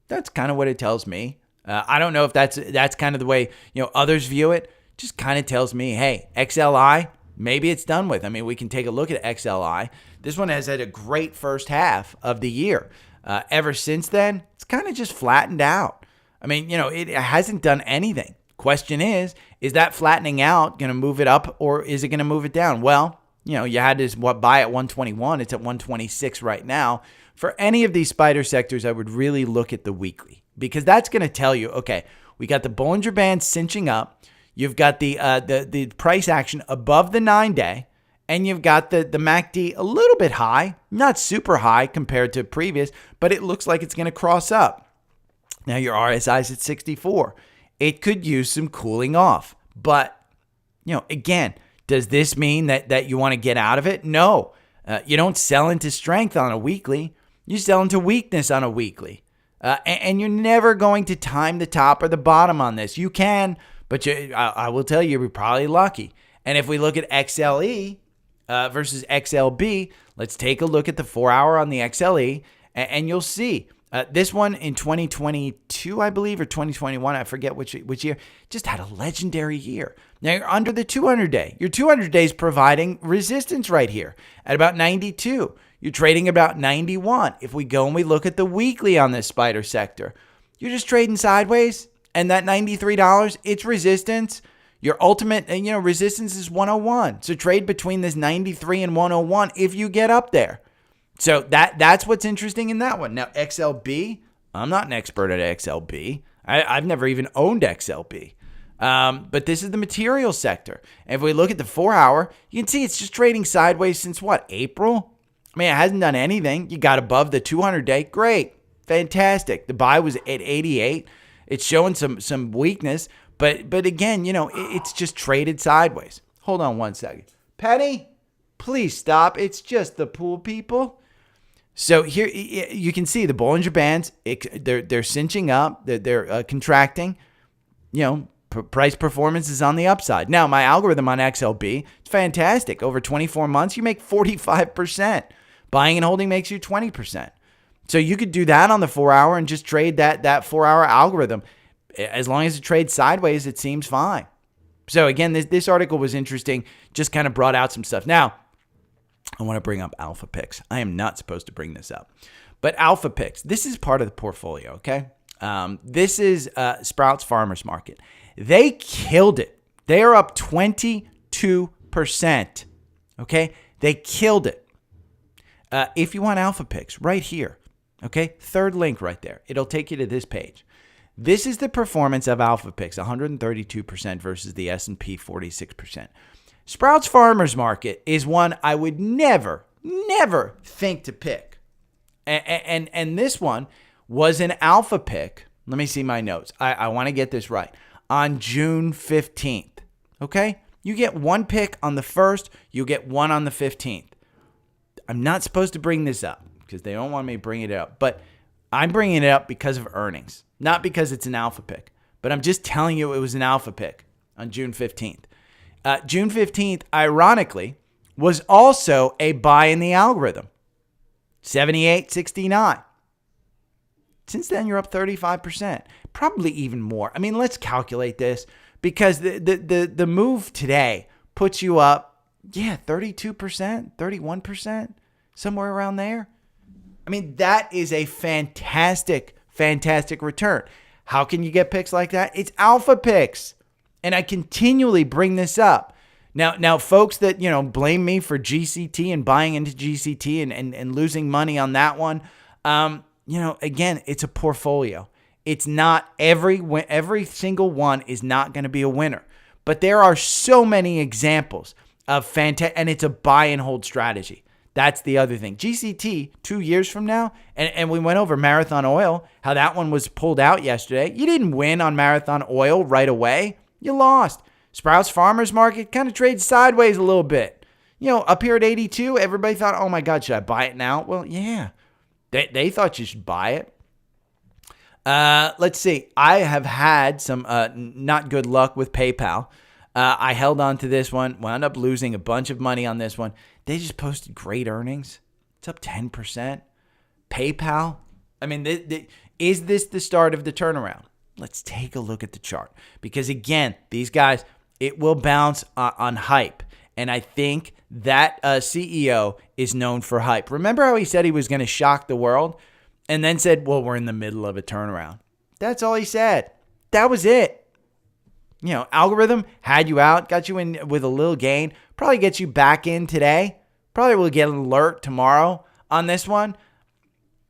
That's kind of what it tells me. I don't know if that's kind of the way others view it. Just kind of tells me, hey, XLI, maybe it's done with. I mean, we can take a look at XLI. This one has had a great first half of the year. Ever since then, it's kind of just flattened out. I mean, it hasn't done anything. Question is that flattening out going to move it up, or is it going to move it down? Well, you had to buy at 121. It's at 126 right now. For any of these spider sectors, I would really look at the weekly, because that's going to tell you, okay, we got the Bollinger Band cinching up. You've got the price action above the 9-day, and you've got the MACD a little bit high, not super high compared to previous, but it looks like it's going to cross up. Now your RSI is at 64. It could use some cooling off, but again, does this mean that you want to get out of it? No. You don't sell into strength on a weekly. You sell into weakness on a weekly. And you're never going to time the top or the bottom on this. You can, But I will tell you, you're probably lucky. And if we look at XLE versus XLB, let's take a look at the 4-hour on the XLE, and you'll see this one in 2022, I believe, or 2021, I forget which year, just had a legendary year. Now you're under the 200-day. Your 200-day is providing resistance right here at about 92. You're trading about 91. If we go and we look at the weekly on this spider sector, you're just trading sideways, and that $93, it's resistance. Your ultimate, resistance is 101. So trade between this 93 and 101 if you get up there. So that's what's interesting in that one. Now, XLB, I'm not an expert at XLB. I've never even owned XLB. But this is the material sector. And if we look at the 4-hour, you can see it's just trading sideways since what, April? I mean, it hasn't done anything. You got above the 200-day. Great. Fantastic. The buy was at 88. It's showing some weakness. But again, it's just traded sideways. Hold on one second. Penny, please stop. It's just the pool people. So here you can see the Bollinger Bands, they're cinching up, they're contracting. Price performance is on the upside. Now, my algorithm on XLB, it's fantastic. Over 24 months, you make 45%. Buying and holding makes you 20%. So you could do that on the 4-hour and just trade that 4-hour algorithm. As long as it trades sideways, it seems fine. So again, this article was interesting, just kind of brought out some stuff. Now, I want to bring up Alpha Picks. I am not supposed to bring this up. But Alpha Picks, this is part of the portfolio, okay? This is Sprouts Farmers Market. They killed it. They are up 22%, okay? They killed it. If you want Alpha Picks, right here, okay? Third link right there. It'll take you to this page. This is the performance of Alpha Picks, 132% versus the S&P 46%. Sprouts Farmers Market is one I would never think to pick. And this one was an Alpha Pick. Let me see my notes. I want to get this right. On June 15th, okay? You get one pick on the 1st. You get one on the 15th. I'm not supposed to bring this up because they don't want me to bring it up. But I'm bringing it up because of earnings, not because it's an Alpha Pick. But I'm just telling you it was an Alpha Pick on June 15th. June 15th, ironically, was also a buy in the algorithm. 78.69. Since then, you're up 35%. Probably even more. I mean, let's calculate this because the move today puts you up, 32%, 31%, somewhere around there. I mean, that is a fantastic return. How can you get picks like that? It's Alpha Picks. And I continually bring this up. Now, folks that, blame me for GCT and buying into GCT and losing money on that one, again, it's a portfolio. It's not every single one is not going to be a winner. But there are so many examples of fantastic, and it's a buy and hold strategy. That's the other thing. GCT, 2 years from now, and we went over Marathon Oil, how that one was pulled out yesterday. You didn't win on Marathon Oil right away. You lost. Sprouts Farmers Market kind of trades sideways a little bit. Up here at 82, everybody thought, oh my God, should I buy it now? Well, yeah. They thought you should buy it. Let's see. I have had some not good luck with PayPal. I held on to this one, wound up losing a bunch of money on this one. They just posted great earnings. It's up 10%. PayPal, I mean, is this the start of the turnaround? Let's take a look at the chart. Because again, these guys, it will bounce on hype. And I think that CEO is known for hype. Remember how he said he was going to shock the world? And then said, well, we're in the middle of a turnaround. That's all he said. That was it. Algorithm had you out, got you in with a little gain. Probably gets you back in today. Probably will get an alert tomorrow on this one.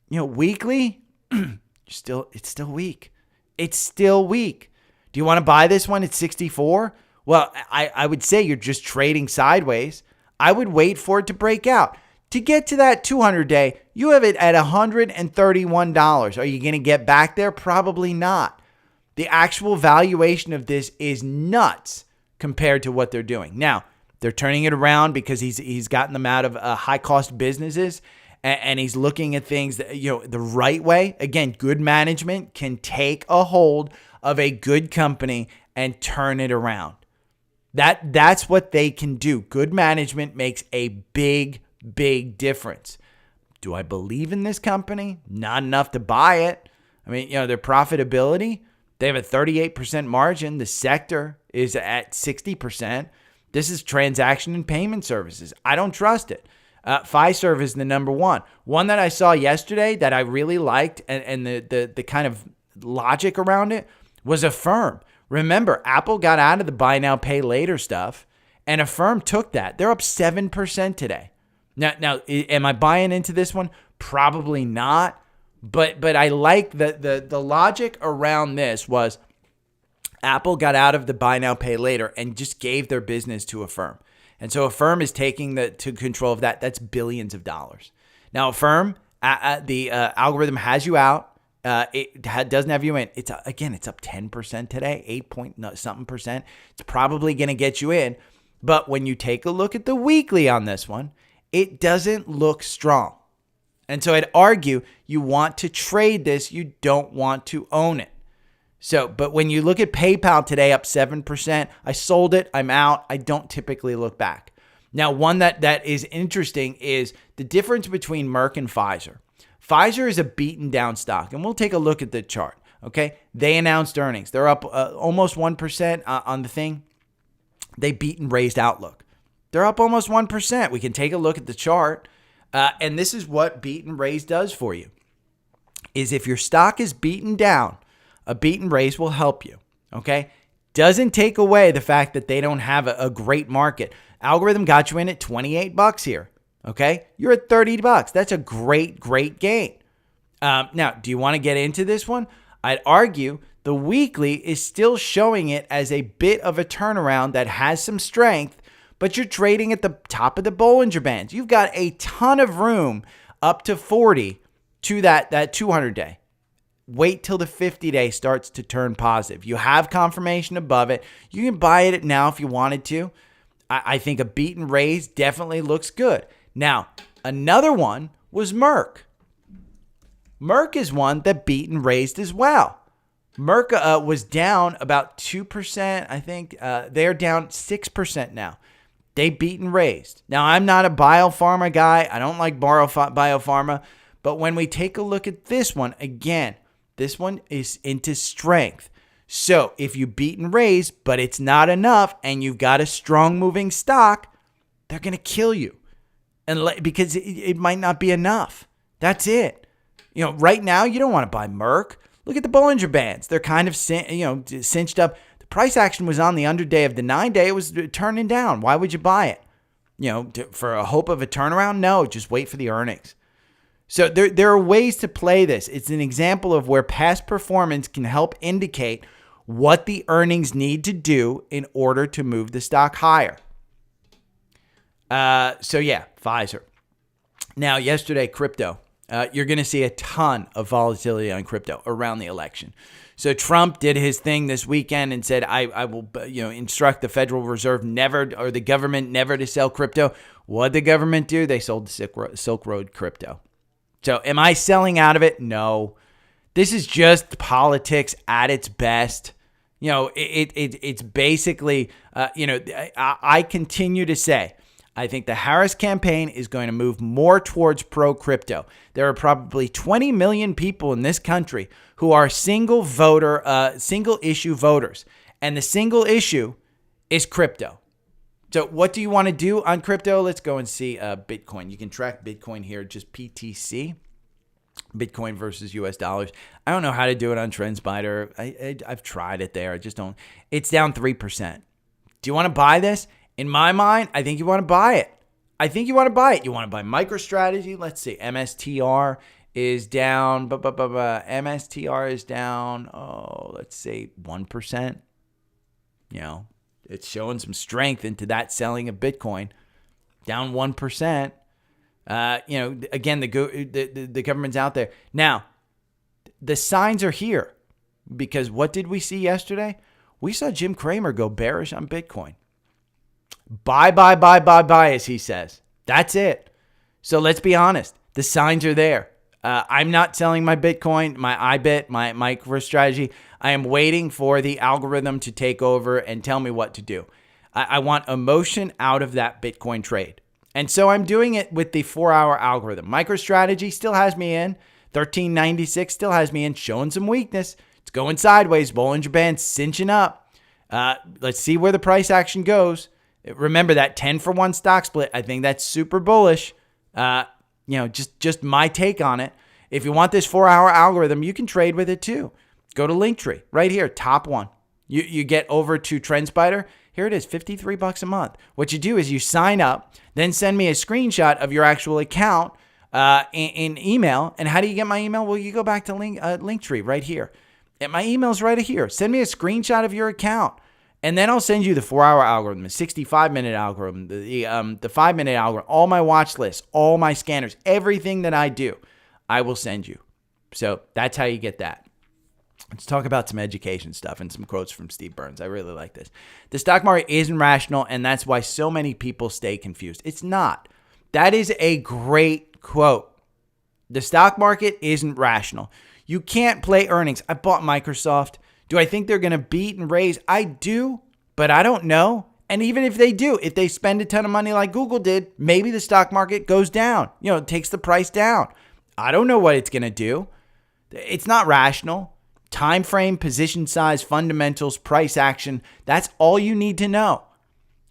Weekly, it's still weak. It's still weak. Do you want to buy this one at 64? Well, I would say you're just trading sideways. I would wait for it to break out. To get to that 200-day, you have it at $131. Are you going to get back there? Probably not. The actual valuation of this is nuts compared to what they're doing. Now, they're turning it around because he's gotten them out of high-cost businesses, and he's looking at things that, the right way. Again, good management can take a hold of a good company and turn it around. That's what they can do. Good management makes a big, big difference. Do I believe in this company? Not enough to buy it. I mean, their profitability, they have a 38% margin. The sector is at 60%. This is transaction and payment services. I don't trust it. Fiserv is the number one. One that I saw yesterday that I really liked and the kind of logic around it was Affirm. Remember, Apple got out of the buy now, pay later stuff, and Affirm took that. They're up 7% today. Now, am I buying into this one? Probably not. But I like the logic around this was Apple got out of the buy now, pay later and just gave their business to Affirm. And so Affirm is taking to control of that. That's billions of dollars. Now, Affirm, the algorithm has you out. It doesn't have you in. It's up 10% today, 8-point-something%. It's probably going to get you in. But when you take a look at the weekly on this one, it doesn't look strong. And so I'd argue you want to trade this. You don't want to own it. But when you look at PayPal today up 7%, I sold it. I'm out. I don't typically look back. Now, one that is interesting is the difference between Merck and Pfizer. Pfizer is a beaten down stock, and we'll take a look at the chart. Okay, they announced earnings. They're up almost 1% on the thing. They beat and raised outlook. They're up almost 1%. We can take a look at the chart, and this is what beat and raise does for you. Is if your stock is beaten down, a beat and raise will help you. Okay, doesn't take away the fact that they don't have a great market. Algorithm got you in at $28 here. Okay, you're at $30. That's a great gain. Now, do you want to get into this one? I'd argue the weekly is still showing it as a bit of a turnaround that has some strength, but you're trading at the top of the Bollinger Bands. You've got a ton of room up to 40 to that 200-day. Wait till the 50-day starts to turn positive. You have confirmation above it. You can buy it now if you wanted to. I think a beat and raise definitely looks good. Now, another one was Merck. Merck is one that beat and raised as well. Merck was down about 2%. I think they're down 6% now. They beat and raised. Now, I'm not a biopharma guy. I don't like biopharma. But when we take a look at this one, again, this one is into strength. So if you beat and raise, but it's not enough, and you've got a strong moving stock, they're going to kill you. And because it might not be enough. That's it. Right now, you don't want to buy Merck. Look at the Bollinger Bands. They're kind of cinched up. The price action was on the underday of the 9-day. It was turning down. Why would you buy it? For a hope of a turnaround? No, just wait for the earnings. So there are ways to play this. It's an example of where past performance can help indicate what the earnings need to do in order to move the stock higher. Pfizer. Now, yesterday, crypto. You're going to see a ton of volatility on crypto around the election. So Trump did his thing this weekend and said, I will instruct the Federal Reserve the government never to sell crypto. What did the government do? They sold the Silk Road crypto. So am I selling out of it? No. This is just politics at its best. It's basically, I continue to say, I think the Harris campaign is going to move more towards pro-crypto. There are probably 20 million people in this country who are single issue voters. And the single issue is crypto. So what do you want to do on crypto? Let's go and see Bitcoin. You can track Bitcoin here, just PTC, Bitcoin versus US dollars. I don't know how to do it on TrendSpider. I've tried it there. I just don't. It's down 3%. Do you want to buy this? In my mind, I think you want to buy it. You want to buy MicroStrategy. Let's see. MSTR is down. MSTR is down, let's say 1%. It's showing some strength into that selling of Bitcoin. Down 1%. Again, the government's out there. Now, the signs are here. Because what did we see yesterday? We saw Jim Cramer go bearish on Bitcoin. Buy, as he says. That's it. So let's be honest. The signs are there. I'm not selling my Bitcoin, my IBIT, my MicroStrategy. I am waiting for the algorithm to take over and tell me what to do. I want emotion out of that Bitcoin trade. And so I'm doing it with the 4-hour algorithm. MicroStrategy still has me in. 1396 still has me in, showing some weakness. It's going sideways. Bollinger Band cinching up. Let's see where the price action goes. Remember that 10-for-1 stock split. I think that's super bullish. Just my take on it. If you want this 4-hour algorithm, you can trade with it too. Go to Linktree right here, top one. You get over to TrendSpider. Here it is, $53 a month. What you do is you sign up, then send me a screenshot of your actual account in email. And how do you get my email? Well, you go back to Linktree right here. And my email's right here. Send me a screenshot of your account. And then I'll send you the 4-hour algorithm, the 65-minute algorithm, the 5-minute algorithm, all my watch lists, all my scanners, everything that I do, I will send you. So that's how you get that. Let's talk about some education stuff and some quotes from Steve Burns. I really like this. The stock market isn't rational, and that's why so many people stay confused. It's not. That is a great quote. The stock market isn't rational. You can't play earnings. I bought Microsoft. Do I think they're going to beat and raise? I do, but I don't know. And even if they do, if they spend a ton of money like Google did, maybe the stock market goes down. It takes the price down. I don't know what it's going to do. It's not rational. Time frame, position size, fundamentals, price action. That's all you need to know.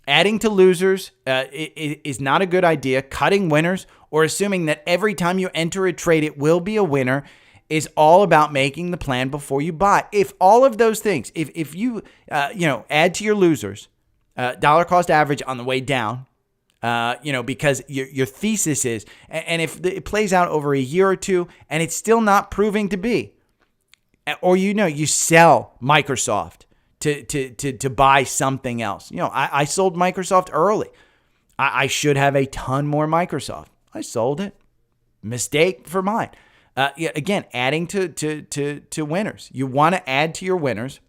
Adding to losers is not a good idea. Cutting winners or assuming that every time you enter a trade, it will be a winner is all about making the plan before you buy. If all of those things, if you add to your losers, dollar cost average on the way down, because your thesis is, and if it plays out over a year or two and it's still not proving to be, or you sell Microsoft to buy something else. I sold Microsoft early. I should have a ton more Microsoft. I sold it. Mistake for mine. Again, adding to winners. You want to add to your winners.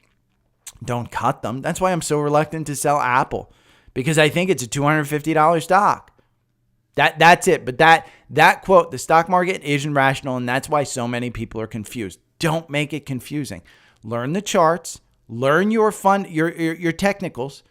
Don't cut them. That's why I'm so reluctant to sell Apple, because I think it's a $250 stock. That's it. But that quote, the stock market isn't rational, and that's why so many people are confused. Don't make it confusing. Learn the charts. Learn your technicals.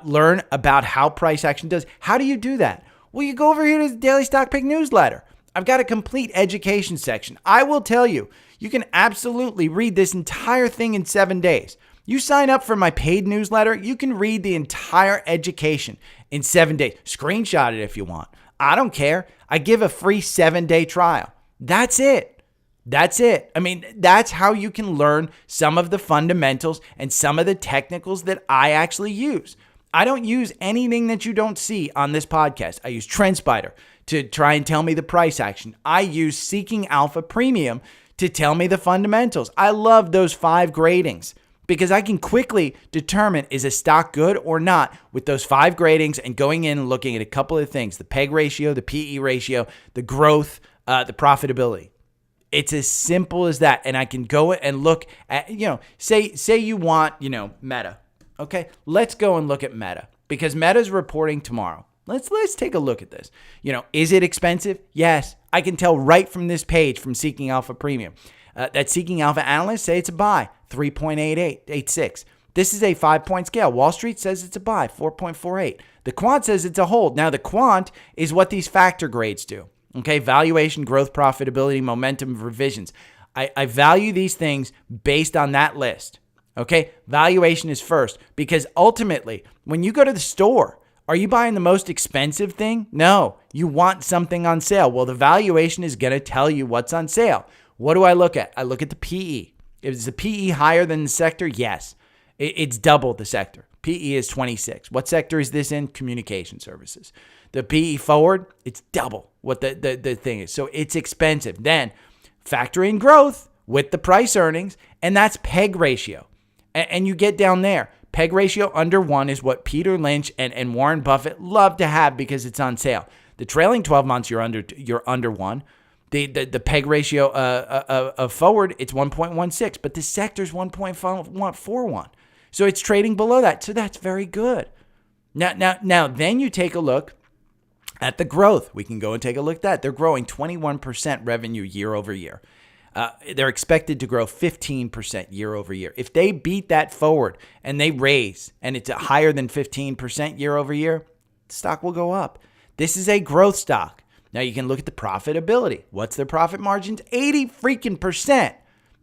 Learn about how price action does. How do you do that? Well, you go over here to the Daily Stock Pick newsletter. I've got a complete education section. I will tell you, you can absolutely read this entire thing in 7 days. You sign up for my paid newsletter, you can read the entire education in 7 days. Screenshot it if you want. I don't care. I give a free 7-day trial. That's it. I mean, that's how you can learn some of the fundamentals and some of the technicals that I actually use. I don't use anything that you don't see on this podcast. I use TrendSpider to try and tell me the price action. I use Seeking Alpha Premium to tell me the fundamentals. I love those 5 gradings because I can quickly determine is a stock good or not with those 5 gradings and going in and looking at a couple of things, the PEG ratio, the PE ratio, the growth, the profitability. It's as simple as that. And I can go and look at, say you want, Meta. Okay, let's go and look at Meta because Meta's reporting tomorrow. Let's take a look at this. Is it expensive? Yes. I can tell right from this page from Seeking Alpha Premium. That Seeking Alpha analysts say it's a buy, 3.86. This is a 5-point scale. Wall Street says it's a buy, 4.48. The quant says it's a hold. Now, the quant is what these factor grades do. Okay, valuation, growth, profitability, momentum, revisions. I value these things based on that list. Okay, valuation is first because ultimately, when you go to the store, are you buying the most expensive thing? No, you want something on sale. Well, the valuation is going to tell you what's on sale. What do I look at? I look at the PE. Is the PE higher than the sector? Yes, it's double the sector. PE is 26. What sector is this in? Communication services. The PE forward, it's double what the thing is. So it's expensive. Then factor in growth with the price earnings, and that's PEG ratio. And you get down there. PEG ratio under 1 is what Peter Lynch and Warren Buffett love to have because it's on sale. The trailing 12 months, you're under 1. The PEG ratio of forward, it's 1.16, but the sector's 1.41. So it's trading below that. So that's very good. Now, then you take a look At the growth, we can go and take a look at that. They're growing 21% revenue year over year. They're expected to grow 15% year over year. If they beat that forward and they raise and it's higher than 15% year over year, the stock will go up. This is a growth stock. Now you can look at the profitability. What's their profit margins? 80%.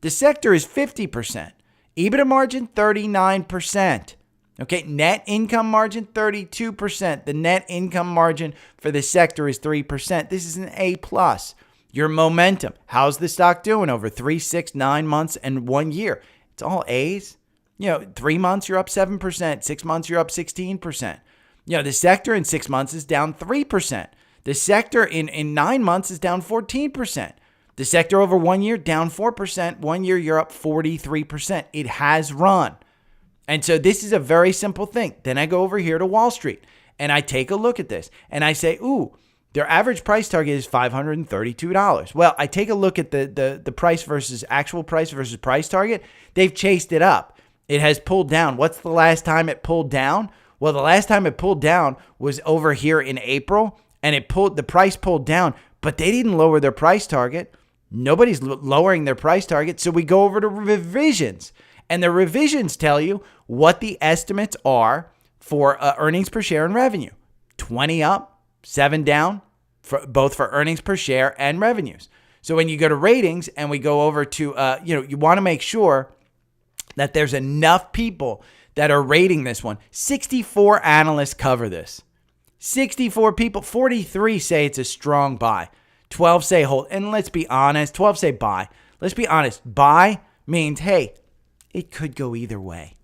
The sector is 50%. EBITDA margin, 39%. Okay, net income margin, 32%. The net income margin for the sector is 3%. This is an A+. Your momentum. How's the stock doing over 3, 6, 9 months, and 1 year? It's all A's. 3 months, you're up 7%. 6 months, you're up 16%. The sector in 6 months is down 3%. The sector in 9 months is down 14%. The sector over 1 year, down 4%. 1 year, you're up 43%. It has run. And so this is a very simple thing. Then I go over here to Wall Street and I take a look at this and I say, ooh, their average price target is $532. Well, I take a look at the price versus actual price versus price target. They've chased it up. It has pulled down. What's the last time it pulled down? Well, the last time it pulled down was over here in April, and the price pulled down, but they didn't lower their price target. Nobody's lowering their price target. So we go over to revisions. And the revisions tell you what the estimates are for earnings per share and revenue. 20 up, 7 down, both for earnings per share and revenues. So when you go to ratings and we go over to, you want to make sure that there's enough people that are rating this one. 64 analysts cover this. 64 people, 43 say it's a strong buy. 12 say hold. And let's be honest, 12 say buy. Let's be honest. Buy means, hey, it could go either way.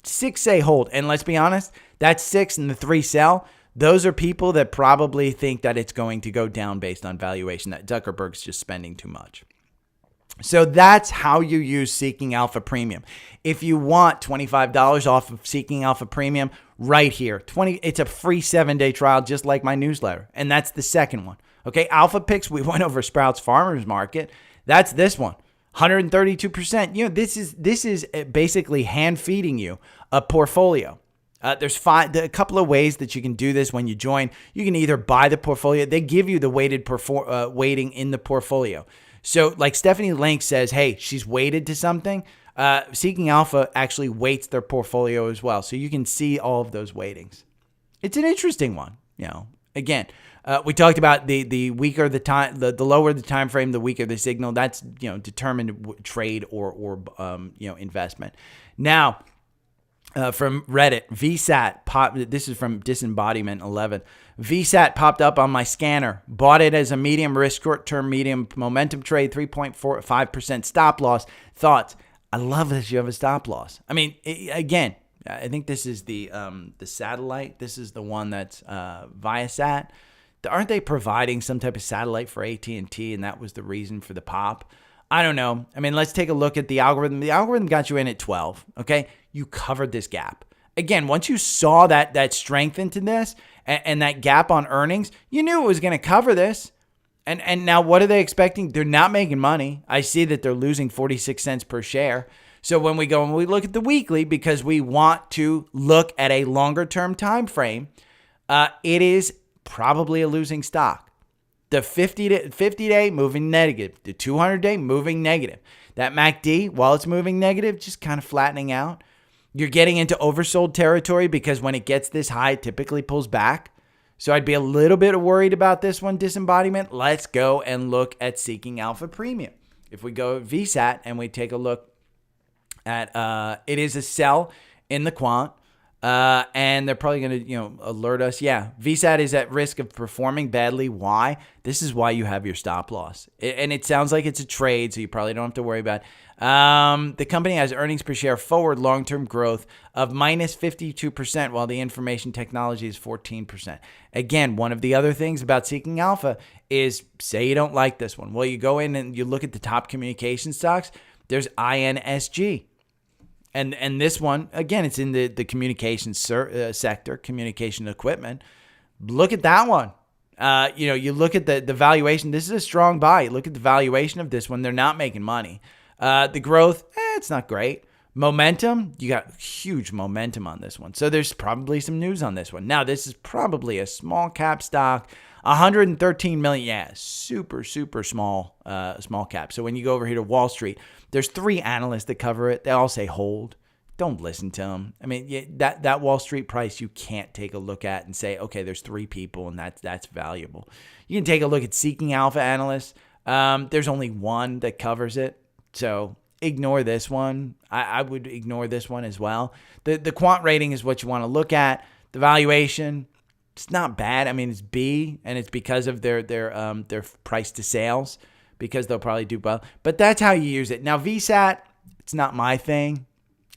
6 say hold. And let's be honest, that's 6 and the 3 sell. Those are people that probably think that it's going to go down based on valuation, that Zuckerberg's just spending too much. So that's how you use Seeking Alpha Premium. If you want $25 off of Seeking Alpha Premium, right here, it's a free 7-day trial, just like my newsletter. And that's the second one. Okay, Alpha Picks, we went over Sprouts Farmers Market. That's this one. 132%. This is basically hand feeding you a portfolio. There's a couple of ways that you can do this when you join. You can either buy the portfolio. They give you the weighting in the portfolio. So like Stephanie Link says, hey, she's weighted to something. Seeking Alpha actually weights their portfolio as well. So you can see all of those weightings. It's an interesting one. Again, we talked about the weaker the time, the lower the time frame, the weaker the signal. That's determined trade or investment. Now, from Reddit, VSAT popped. This is from Disembodiment 11. VSAT popped up on my scanner. Bought it as a medium risk, short term, medium momentum trade. 3.45% stop loss. Thoughts? I love that you have a stop loss. I mean, again, I think this is the satellite. This is the one that's Viasat. Aren't they providing some type of satellite for AT&T, and that was the reason for the pop? I don't know. I mean, let's take a look at the algorithm. The algorithm got you in at 12, okay? You covered this gap. Again, once you saw that strength into this and that gap on earnings, you knew it was going to cover this. And now what are they expecting? They're not making money. I see that they're losing 46 cents per share. So when we look at the weekly, because we want to look at a longer term time frame, it is probably a losing stock. The 50-day moving negative. The 200-day moving negative. That MACD, while it's moving negative, just kind of flattening out. You're getting into oversold territory because when it gets this high, it typically pulls back. So I'd be a little bit worried about this one, Disembodiment. Let's go and look at Seeking Alpha Premium. If we go VSAT and we take a look at, it is a sell in the quant. And they're probably going to, alert us. Yeah, VSAT is at risk of performing badly. Why? This is why you have your stop loss. And it sounds like it's a trade, so you probably don't have to worry about it. The company has earnings per share forward long-term growth of minus 52%, while the information technology is 14%. Again, one of the other things about Seeking Alpha is, say you don't like this one. Well, you go in and you look at the top communication stocks. There's INSG. And this one, again, it's in the communication sector, communication equipment. Look at that one. You look at the valuation. This is a strong buy. Look at the valuation of this one. They're not making money. The growth, it's not great. Momentum, you got huge momentum on this one. So there's probably some news on this one. Now, this is probably a small cap stock. 113 million. Yeah, super, super small cap. So when you go over here to Wall Street, there's 3 analysts that cover it. They all say hold. Don't listen to them. I mean, that Wall Street price you can't take a look at and say, okay, there's 3 people and that's valuable. You can take a look at Seeking Alpha analysts. There's only 1 that covers it. So ignore this one. I would ignore this one as well. The quant rating is what you want to look at. The valuation, it's not bad. I mean, it's B, and it's because of their price to sales, because they'll probably do well. But that's how you use it. Now, VSAT, it's not my thing.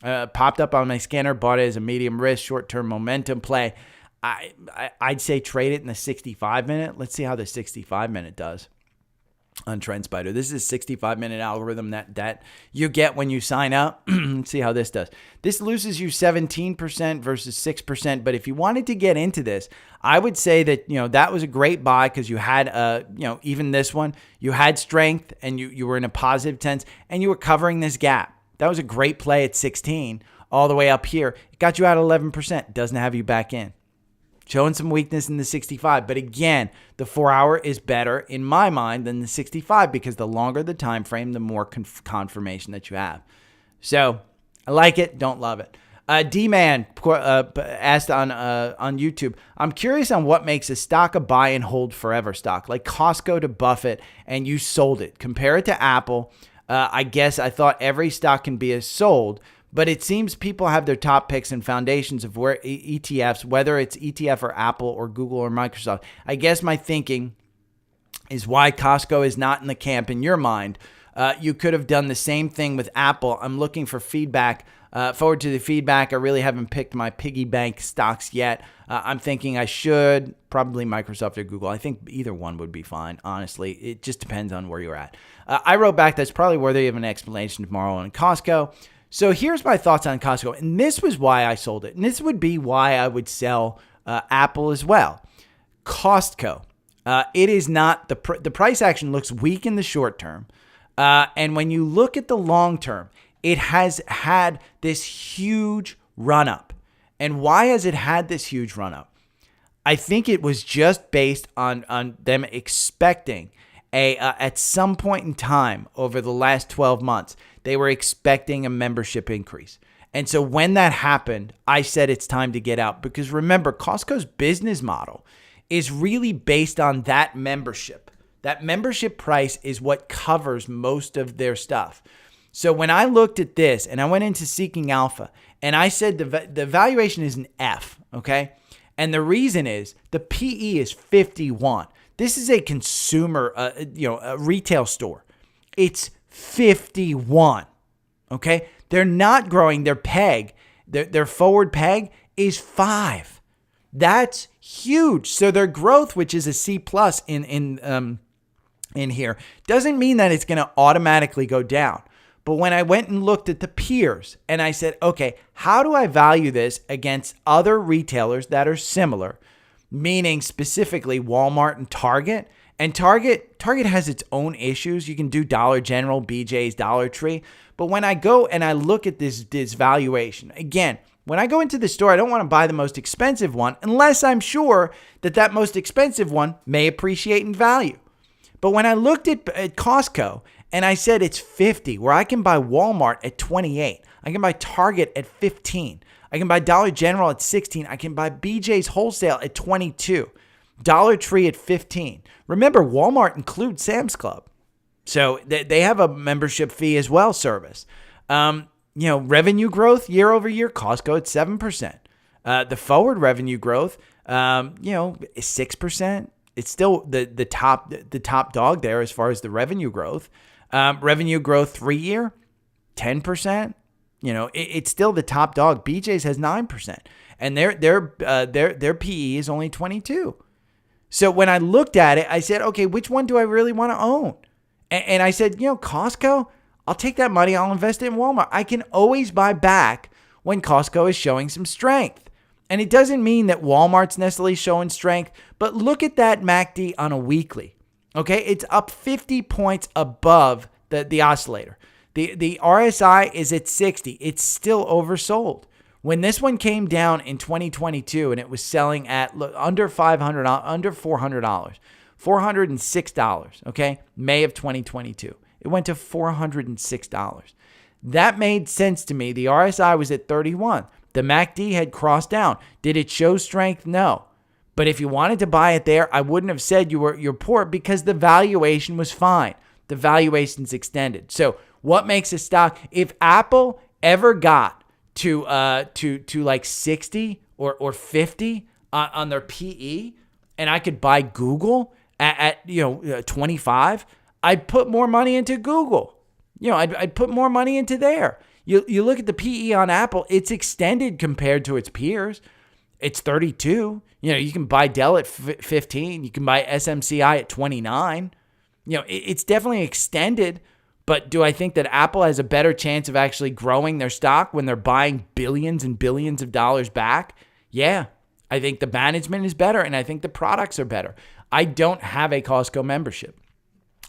Popped up on my scanner, bought it as a medium risk, short-term momentum play. I'd say trade it in the 65-minute. Let's see how the 65-minute does on TrendSpider. This is a 65-minute algorithm that you get when you sign up. Let's see how this does. This loses you 17% versus 6%. But if you wanted to get into this, I would say that, that was a great buy because you had, even this one, you had strength and you were in a positive tense and you were covering this gap. That was a great play at 16 all the way up here. It got you out 11%. Doesn't have you back in. Showing some weakness in the 65. But again, the 4-hour is better in my mind than the 65 because the longer the time frame, the more confirmation that you have. So I like it. Don't love it. D-Man asked on YouTube, I'm curious on what makes a stock a buy and hold forever stock, like Costco to Buffett, and you sold it. Compare it to Apple. I guess I thought every stock can be sold, but it seems people have their top picks and foundations of where ETFs, whether it's ETF or Apple or Google or Microsoft. I guess my thinking is why Costco is not in the camp in your mind. You could have done the same thing with Apple. I'm looking for feedback. Forward to the feedback. I really haven't picked my piggy bank stocks yet. I'm thinking I should. Probably Microsoft or Google. I think either one would be fine, honestly. It just depends on where you're at. I wrote back that's probably worthy of an explanation tomorrow on Costco. So here's my thoughts on Costco. And this was why I sold it. And this would be why I would sell Apple as well. Costco. It is not, the price action looks weak in the short term. And when you look at the long term, it has had this huge run up. And why has it had this huge run up? I think it was just based on them expecting at some point in time over the last 12 months, they were expecting a membership increase. And so when that happened, I said it's time to get out, because remember, Costco's business model is really based on that membership. That membership price is what covers most of their stuff. So when I looked at this and I went into Seeking Alpha and I said the valuation is an F, okay? And the reason is the PE is 51. This is a consumer, a retail store. It's 51, okay? They're not growing. Their peg, their forward peg is 5. That's huge. So their growth, which is a C+ in here, doesn't mean that it's going to automatically go down. But when I went and looked at the peers and I said, okay, how do I value this against other retailers that are similar, meaning specifically Walmart and Target? And Target has its own issues. You can do Dollar General, BJ's, Dollar Tree. But when I go and I look at this valuation, again, when I go into the store, I don't want to buy the most expensive one unless I'm sure that most expensive one may appreciate in value. But when I looked at Costco and I said it's 50, where I can buy Walmart at 28, I can buy Target at 15, I can buy Dollar General at 16, I can buy BJ's Wholesale at 22, Dollar Tree at 15. Remember, Walmart includes Sam's Club. So they have a membership fee as well, service. Revenue growth year over year, Costco at 7%. The forward revenue growth, is 6%. It's still the top dog there as far as the revenue growth. Revenue growth 3-year, 10%. It's still the top dog. BJ's has 9%, and their PE is only 22. So when I looked at it, I said, okay, which one do I really want to own? And I said, Costco, I'll take that money. I'll invest it in Walmart. I can always buy back when Costco is showing some strength. And it doesn't mean that Walmart's necessarily showing strength, but look at that MACD on a weekly. Okay, it's up 50 points above the oscillator. The RSI is at 60. It's still oversold. When this one came down in 2022 and it was selling at under $500, under $400, $406, okay? May of 2022. It went to $406. That made sense to me. The RSI was at 31. The MACD had crossed down. Did it show strength? No. But if you wanted to buy it there, I wouldn't have said you're poor because the valuation was fine. The valuation's extended. So what makes a stock? If Apple ever got to like 60 or 50 on their PE, and I could buy Google at 25, I'd put more money into Google. I'd put more money into there. You look at the PE on Apple, it's extended compared to its peers. It's 32. You can buy Dell at 15. You can buy SMCI at 29. It's definitely extended. But do I think that Apple has a better chance of actually growing their stock when they're buying billions and billions of dollars back? Yeah. I think the management is better, and I think the products are better. I don't have a Costco membership.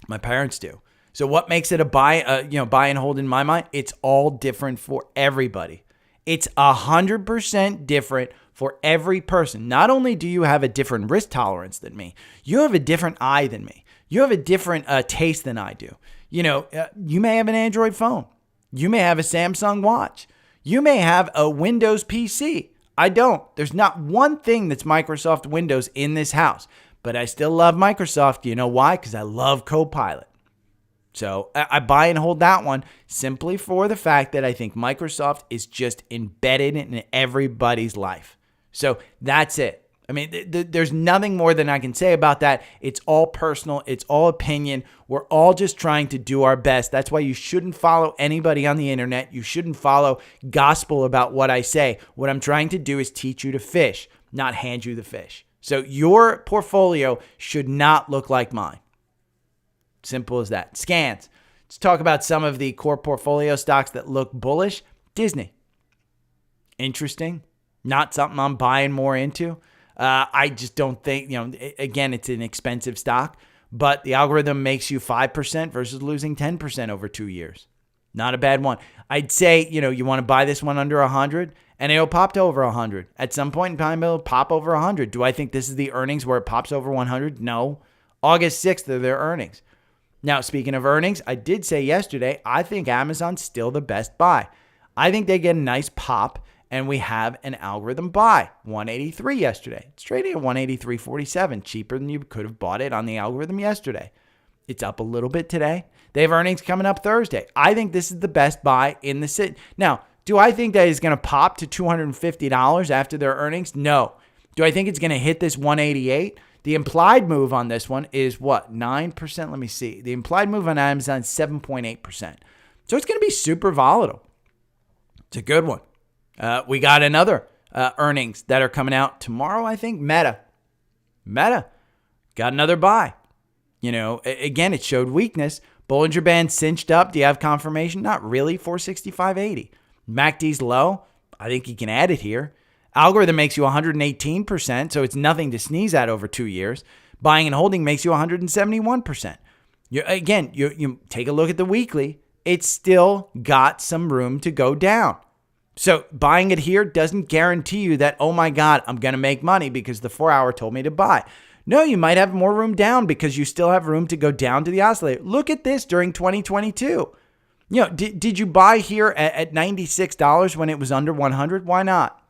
My parents do. So what makes it a buy and hold in my mind? It's all different for everybody. It's 100% different for every person. Not only do you have a different risk tolerance than me, you have a different eye than me. You have a different taste than I do. You may have an Android phone. You may have a Samsung watch. You may have a Windows PC. I don't. There's not one thing that's Microsoft Windows in this house. But I still love Microsoft. You know why? Because I love Copilot. So I buy and hold that one simply for the fact that I think Microsoft is just embedded in everybody's life. So that's it. I mean, there's nothing more than I can say about that. It's all personal. It's all opinion. We're all just trying to do our best. That's why you shouldn't follow anybody on the internet. You shouldn't follow gospel about what I say. What I'm trying to do is teach you to fish, not hand you the fish. So your portfolio should not look like mine. Simple as that. Scans. Let's talk about some of the core portfolio stocks that look bullish. Disney. Interesting. Not something I'm buying more into. I just don't think, again, it's an expensive stock, but the algorithm makes you 5% versus losing 10% over 2 years. Not a bad one. I'd say, you want to buy this one under 100 and it'll pop to over 100. At some point in time, it'll pop over 100. Do I think this is the earnings where it pops over 100? No. August 6th are their earnings. Now, speaking of earnings, I did say yesterday, I think Amazon's still the best buy. I think they get a nice pop. And we have an algorithm buy, 183 yesterday. It's trading at 183.47, cheaper than you could have bought it on the algorithm yesterday. It's up a little bit today. They have earnings coming up Thursday. I think this is the best buy in the sit. Now, do I think that it's going to pop to $250 after their earnings? No. Do I think it's going to hit this 188? The implied move on this one is what? 9%? Let me see. The implied move on Amazon is 7.8%. So it's going to be super volatile. It's a good one. We got another earnings that are coming out tomorrow, I think. Meta got another buy. Again, it showed weakness. Bollinger Band cinched up. Do you have confirmation? Not really. 465.80. MACD's low. I think you can add it here. Algorithm makes you 118%, so it's nothing to sneeze at over 2 years. Buying and holding makes you 171%. You take a look at the weekly. It's still got some room to go down. So buying it here doesn't guarantee you that, oh my God, I'm going to make money because the 4-hour told me to buy. No, you might have more room down because you still have room to go down to the oscillator. Look at this during 2022. Did you buy here at $96 when it was under 100? Why not?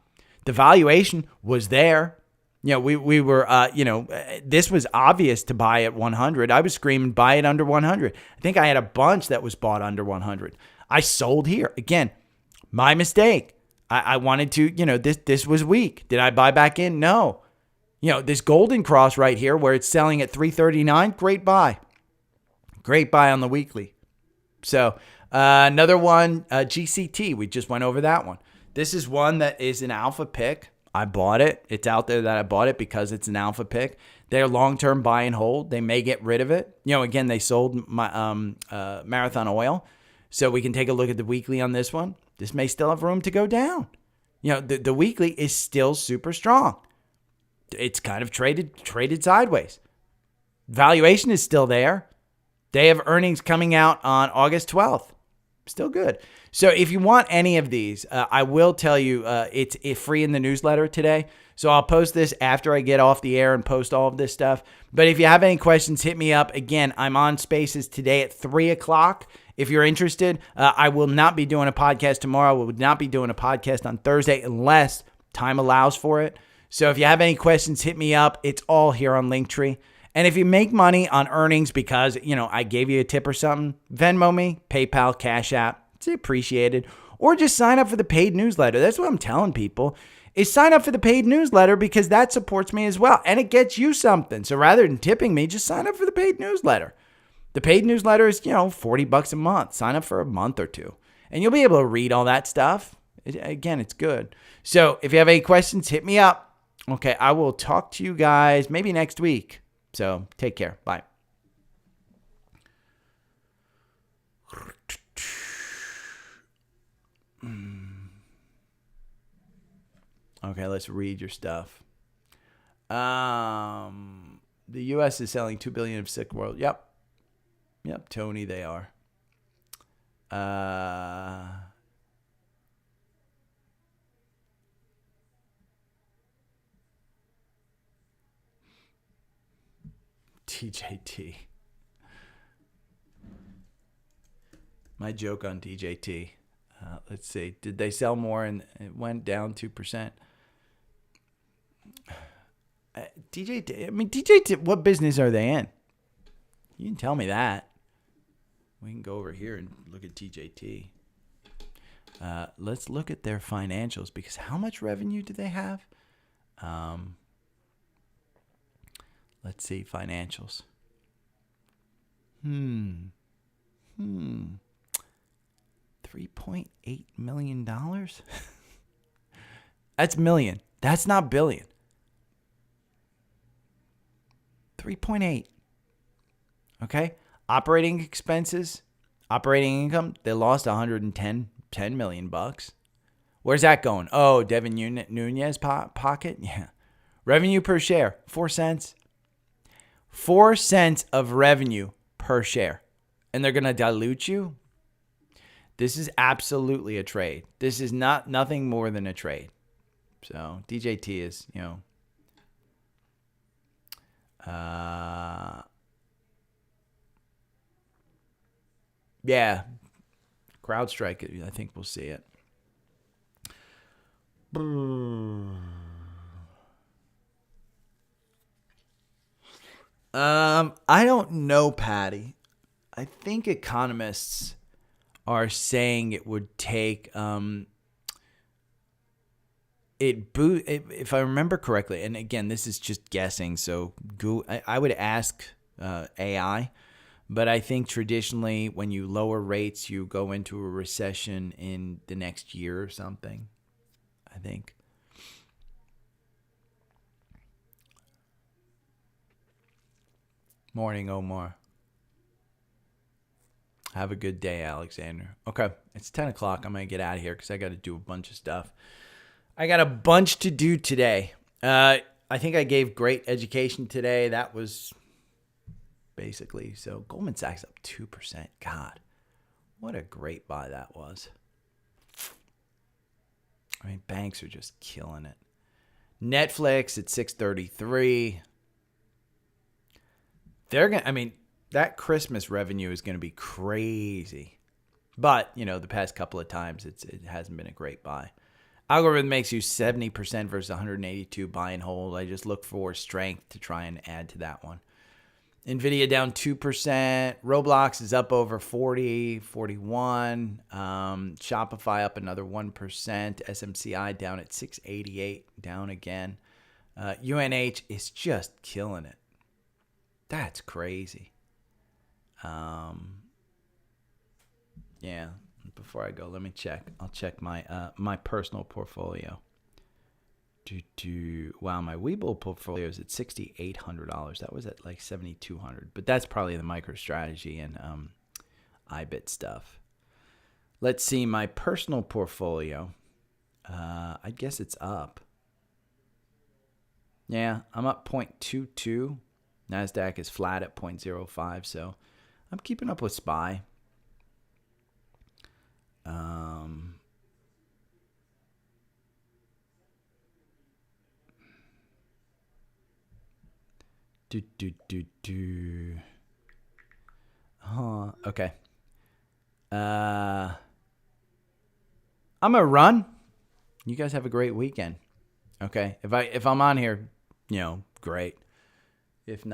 The valuation was there. We were, this was obvious to buy at 100. I was screaming, buy it under 100. I think I had a bunch that was bought under 100. I sold here. Again, my mistake. I wanted to, this was weak. Did I buy back in? No. This golden cross right here where it's selling at 339, great buy. Great buy on the weekly. So another one, GCT. We just went over that one. This is one that is an alpha pick. I bought it. It's out there that I bought it because it's an alpha pick. They're long-term buy and hold. They may get rid of it. Again, they sold my Marathon Oil. So we can take a look at the weekly on this one. This may still have room to go down. The weekly is still super strong. It's kind of traded sideways. Valuation is still there. They have earnings coming out on August 12th. Still good. So if you want any of these, I will tell you it's free in the newsletter today. So I'll post this after I get off the air and post all of this stuff. But if you have any questions, hit me up. Again, I'm on Spaces today at 3 o'clock. If you're interested, I will not be doing a podcast tomorrow. We will not be doing a podcast on Thursday unless time allows for it. So if you have any questions, hit me up. It's all here on Linktree. And if you make money on earnings because, I gave you a tip or something, Venmo me, PayPal, Cash App. It's appreciated. Or just sign up for the paid newsletter. That's what I'm telling people, is sign up for the paid newsletter because that supports me as well. And it gets you something. So rather than tipping me, just sign up for the paid newsletter. The paid newsletter is, $40 a month. Sign up for a month or two. And you'll be able to read all that stuff. Again, it's good. So if you have any questions, hit me up. Okay, I will talk to you guys maybe next week. So take care. Bye. Okay, let's read your stuff. The U.S. is selling 2 billion of sick world. Yep, Tony, they are. TJT. My joke on TJT. Let's see. Did they sell more and it went down 2%? TJT, what business are they in? You can tell me that. We can go over here and look at TJT. Let's look at their financials because how much revenue do they have? Let's see, financials. $3.8 million? That's million. That's not billion. 3.8. Okay? Operating expenses, operating income, they lost 10 million bucks. Where's that going? Oh, Devin Nunez pocket? Yeah. Revenue per share, 4 cents. 4 cents of revenue per share. And they're going to dilute you? This is absolutely a trade. This is nothing more than a trade. So DJT is, yeah, CrowdStrike, I think we'll see it. I don't know, Patty. I think economists are saying it would take if I remember correctly, and again, this is just guessing, so I would ask AI, but I think traditionally when you lower rates, you go into a recession in the next year or something, I think. Morning, Omar. Have a good day, Alexander. Okay, it's 10 o'clock. I'm going to get out of here because I got to do a bunch of stuff. I got a bunch to do today. I think I gave great education today. That was basically, so Goldman Sachs up 2%. God, what a great buy that was. I mean, banks are just killing it. Netflix at 633. That Christmas revenue is going to be crazy. But, the past couple of times, it hasn't been a great buy. Algorithm makes you 70% versus 182 buy and hold. I just look for strength to try and add to that one. NVIDIA down 2%. Roblox is up over 40, 41. Shopify up another 1%. SMCI down at 688, down again. UNH is just killing it. That's crazy. Yeah. Before I go, let me check. I'll check my personal portfolio. Wow, my Webull portfolio is at $6,800. That was at like $7,200, but that's probably the MicroStrategy and IBIT stuff. Let's see my personal portfolio. I guess it's up. Yeah, I'm up 0.22. NASDAQ is flat at 0.05, so I'm keeping up with SPY. Okay. I'm gonna run. You guys have a great weekend. Okay. If I'm on here, great. If not.